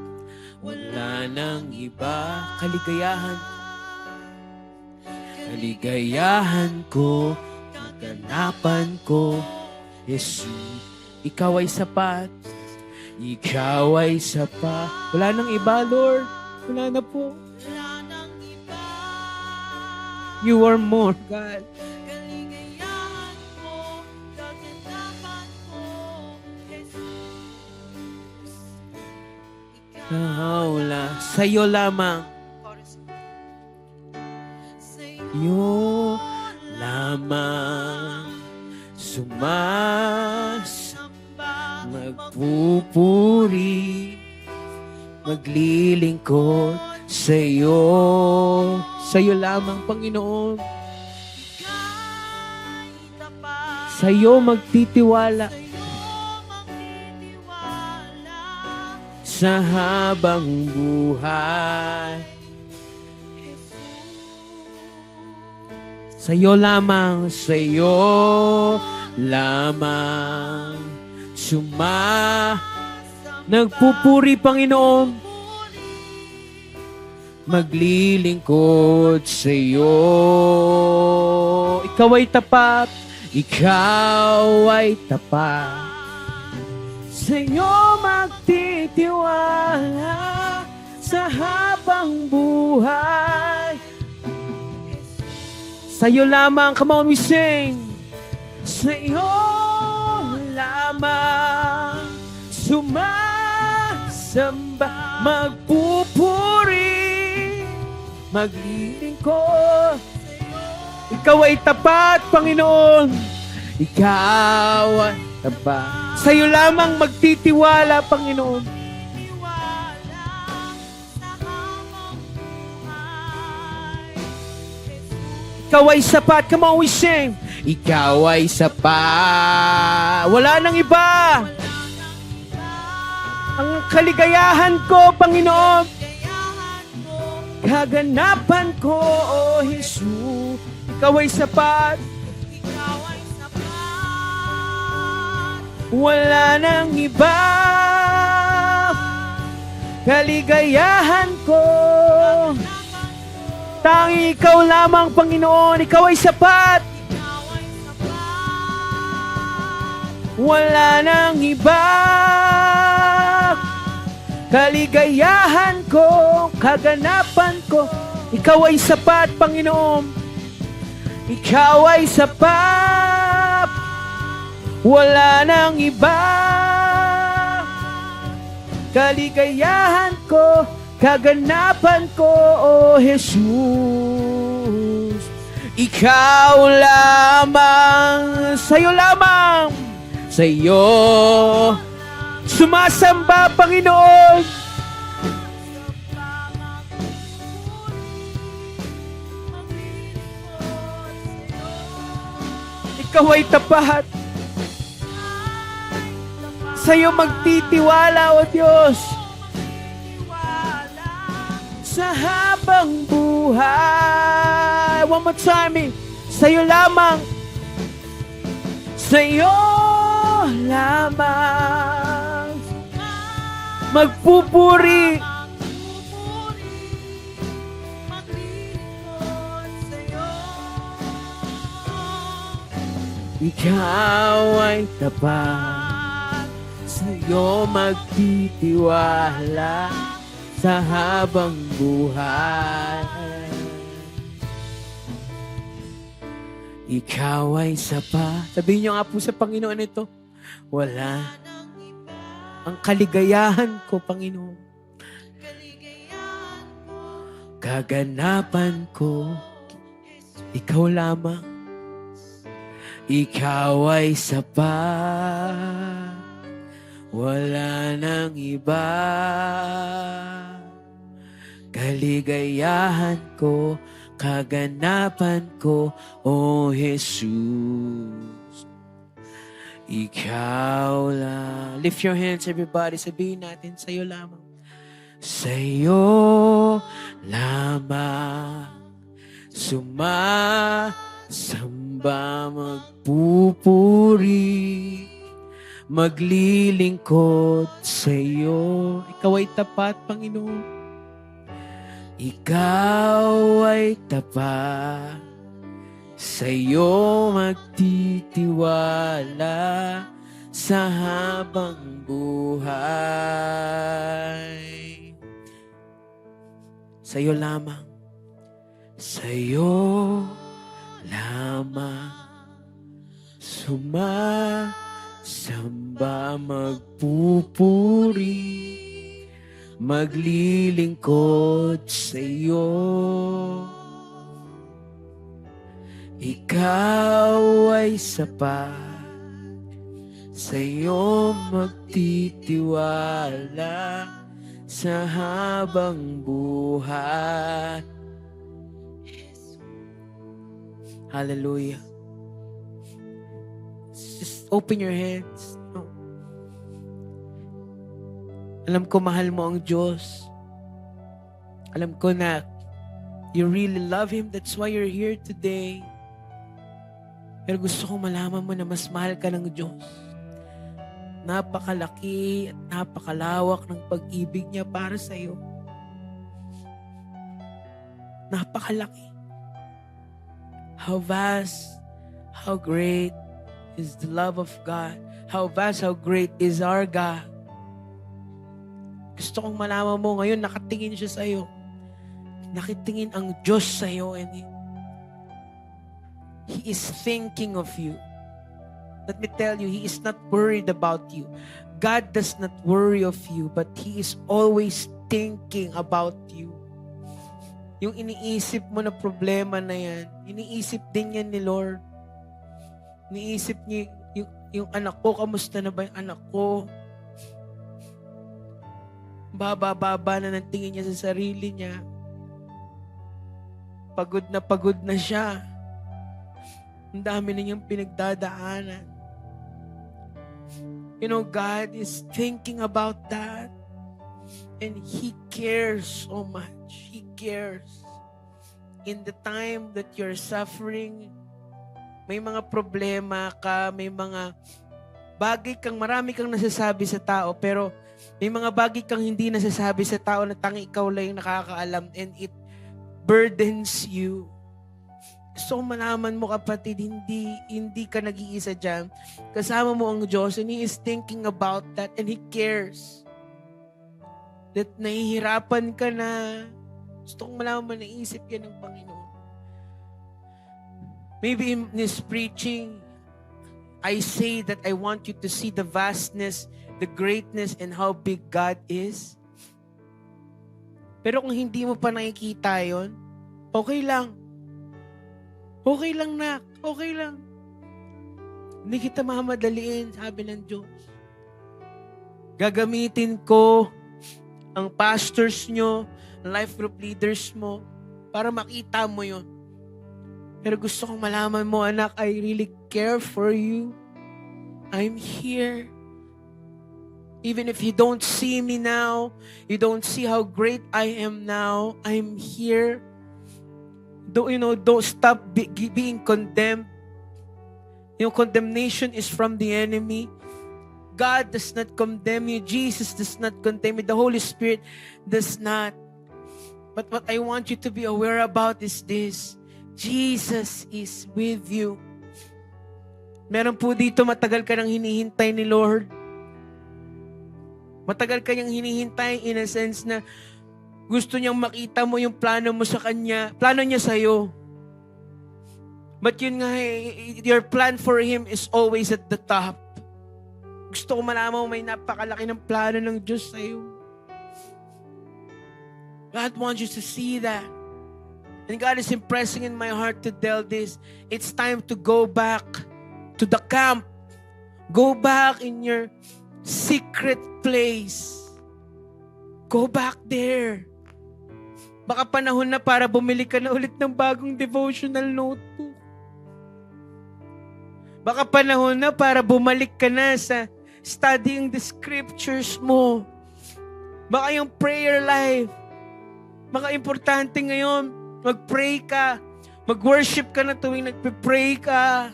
Wala nang iba. Kaligayahan. Kaligayahan ko. Kaganapan ko. Jesus, Ikaw ay sapat. Ikaw ay sapat. Wala nang iba, Lord. Wala na po. Wala nang iba. You are more, God. Kaligayahan ko, kaganapan ko, Jesus. Ikaw lang. Sa'yo lamang. Chorus. Sa'yo lamang Samba, magpupuri, maglilingkod sa'yo. Sa'yo lamang, Panginoon. ika'y tapat. Sa'yo magtitiwala Sa'yo magtitiwala. sa habang buhay. Sa'yo lamang, sa'yo lamang nagpupuri, Panginoon, maglilingkod sa'yo. Ikaw ay tapat, Ikaw ay tapat. Sa'yo magtitiwala sa habang buhay. Sa'yo lamang, come on, we sing. Sa'yo lamang, sumasamba, magpupuri, maglilingkod. Ikaw ay tapat, Panginoon. Ikaw ay tapat. Sa'yo lamang magtitiwala, Panginoon. Tiwala sa habang buhay. Jesus, Ikaw ay sapat. Come on, we sing. Ikaw ay sapat. Wala nang iba. wala nang iba. Ang kaligayahan ko, Panginoon. Kayahan ko, Kaganapan ko, O Jesus. Ikaw ay sapat. ikaw ay sapat. Wala nang iba. Kaligayahan ko. Tangi ikaw lamang, Panginoon. Ikaw ay sapat. Ikaw ay sapat. Wala nang iba. Kaligayahan ko, kaganapan ko. Ikaw ay sapat, Panginoon. Ikaw ay sapat. Wala nang iba. Kaligayahan ko, kaganapan ko, O Jesus. Ikaw lamang, sa'yo lamang, sa'yo sumasamba, Panginoon. Ikaw ay tapat. Sa'yo magtitiwala, O Diyos. Sa habang buhay. One more time. Sa'yo lamang. Sa'yo lamang. Magpupuri. Ikaw ay tapat. Sa'yo magtitiwala sa habang buhay. Ikaw ay sapat. Sabihin niyo nga po sa Panginoon ito, wala ang kaligayahan ko, Panginoon. Kaganapan ko, ikaw lamang. Ikaw ay sapat. Wala nang iba. Kaligayahan ko, kaganapan ko, O Jesus. Ikaw lang. Lift your hands, everybody. Sabihin natin, sa'yo lamang. Sa'yo lamang. Sumasamba, magpupuri, maglilingkod sa'yo. Ikaw ay tapat, Panginoon. Ikaw ay tapat. Sa'yo magtitiwala sa habang buhay. Sa'yo lamang. Sa'yo lamang. Sumasamba, magpupuri, maglilingkod sa'yo. Ikaw ay sapat. Sa'yo magtitiwala sa habang buhay. Hallelujah. Just open your hands. Alam ko mahal mo ang Diyos. Alam ko na you really love Him. That's why you're here today. Pero gusto kong malaman mo na mas mahal ka ng Diyos. Napakalaki at napakalawak ng pag-ibig niya para sa iyo. Napakalaki. How vast, how great is the love of God. How vast, how great is our God. Gusto kong malaman mo ngayon, nakatingin siya sa iyo. Nakatingin ang Diyos sa iyo. And He is thinking of you. Let me tell you, He is not worried about you. God does not worry of you, but He is always thinking about you. Yung iniisip mo na problema na yan, iniisip din yan ni Lord. Iniisip niya, yung anak ko, kamusta na ba yung anak ko? Baba na ng tingin niya sa sarili niya. Pagod na siya. Ang dami na niyang pinagdadaanan. You know, God is thinking about that. And He cares so much. He cares. In the time that you're suffering, may mga problema ka, may mga bagay marami kang nasasabi sa tao, pero may mga bagay kang hindi nasasabi sa tao na tanging ikaw lang yung nakakaalam, and it burdens you. So malaman mo, kapatid, hindi ka nag-iisa dyan. Kasama mo ang Diyos, and He is thinking about that, and He cares. That nahihirapan ka na, gusto kong malaman, naisip yan ng Panginoon. Maybe in this preaching, I say that I want you to see the vastness, the greatness, and how big God is. Pero kung hindi mo pa nakikita yon, okay lang. Okay lang, nak. Okay lang. Hindi kita mamadaliin, sabi ng Diyos. Gagamitin ko ang pastors nyo, life group leaders mo, para makita mo yon. Pero gusto kong malaman mo, anak, I really care for you. I'm here. Even if you don't see me now, you don't see how great I am now, I'm here. Don't stop being condemned. Condemnation is from the enemy. God does not condemn you. Jesus does not condemn you. The Holy Spirit does not. But what I want you to be aware about is this. Jesus is with you. Meron po dito, matagal ka nang hinihintay ni Lord. Matagal ka niyang hinihintay in a sense na gusto niyang makita mo yung plano mo sa Kanya. Plano niya sa'yo. But yun nga, your plan for Him is always at the top. Gusto ko malaman mo, may napakalaki ng plano ng Diyos sa'yo. God wants you to see that. And God is impressing in my heart to tell this. It's time to go back to the camp. Go back in your secret place. Go back there. Baka panahon na para bumili ka na ulit ng bagong devotional notebook. Baka panahon na para bumalik ka na sa studying the scriptures mo. Baka yung prayer life. Baka importante ngayon, mag-pray ka. Mag-worship ka na tuwing nagpe-pray ka.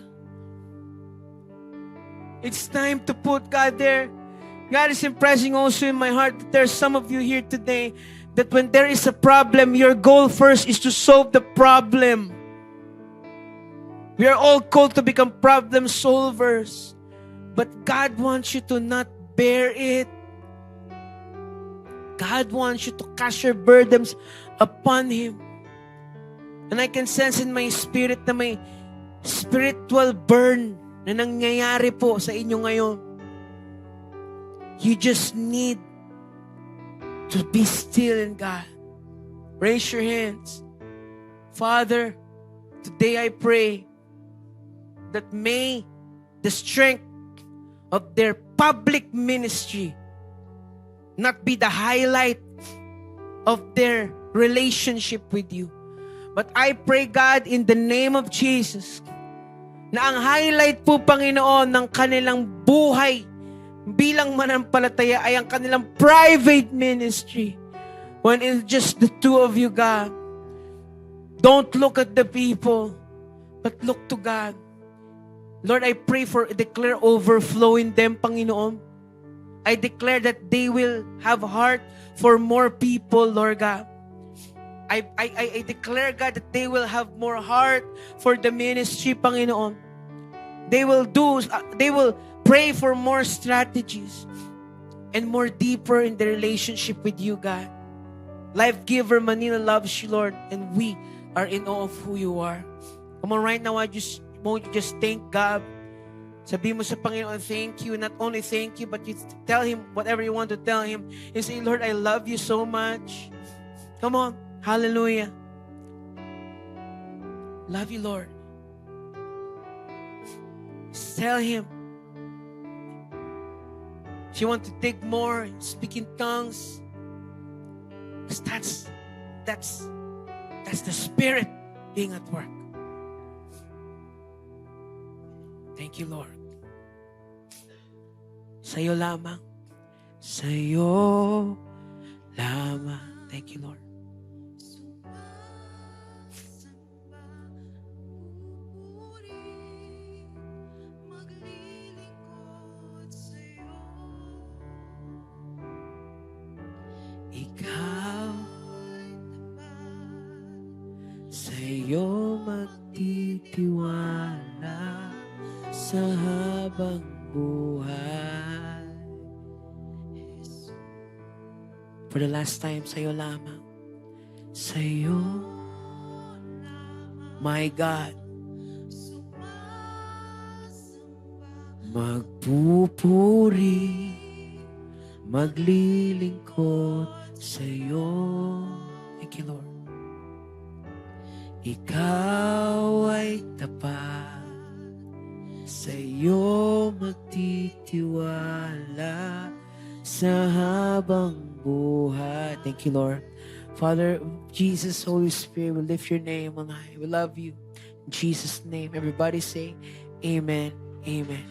It's time to put God there. God is impressing also in my heart that there's some of you here today that when there is a problem, your goal first is to solve the problem. We are all called to become problem solvers. But God wants you to not bear it. God wants you to cast your burdens upon Him. And I can sense in my spirit na may spiritual burn na nangyayari po sa inyo ngayon. You just need to be still in God. Raise your hands. Father, today I pray that may the strength of their public ministry not be the highlight of their relationship with you. But I pray, God, in the name of Jesus, na ang highlight po, Panginoon, ng kanilang buhay bilang manampalataya ay ang kanilang private ministry. When it's just the two of you, God. Don't look at the people, but look to God. Lord, I pray for declare overflow in them, Panginoon. I declare that they will have heart for more people, Lord God. I declare, God, that they will have more heart for the ministry, Panginoon. They will pray for more strategies and more deeper in the relationship with you, God. Life Giver Manila loves you, Lord, and we are in awe of who you are. Come on, right now, won't you just thank God Sabi mo sa Panginoon, thank you. Not only thank you, but you tell Him whatever you want to tell Him. You say, Lord, I love you so much. Come on. Hallelujah. Love you, Lord. Just tell Him. If you want to dig more, speak in tongues. Because that's the Spirit being at work. Thank you, Lord. Sa'yo lamang. Sa'yo lamang. Thank you, Lord. Ikaw sa'yo magtitiwala sa habang buhay. For the last time, sa'yo lamang. Sa'yo, my God, magpupuri, maglilingkod sa'yo. Thank you, Lord. Ikaw ay tapat, sa'yo magtitiwala sa habang buhay. Thank you, Lord. Father, Jesus, Holy Spirit, we lift your name on high. We love you. In Jesus' name, everybody say, Amen. Amen.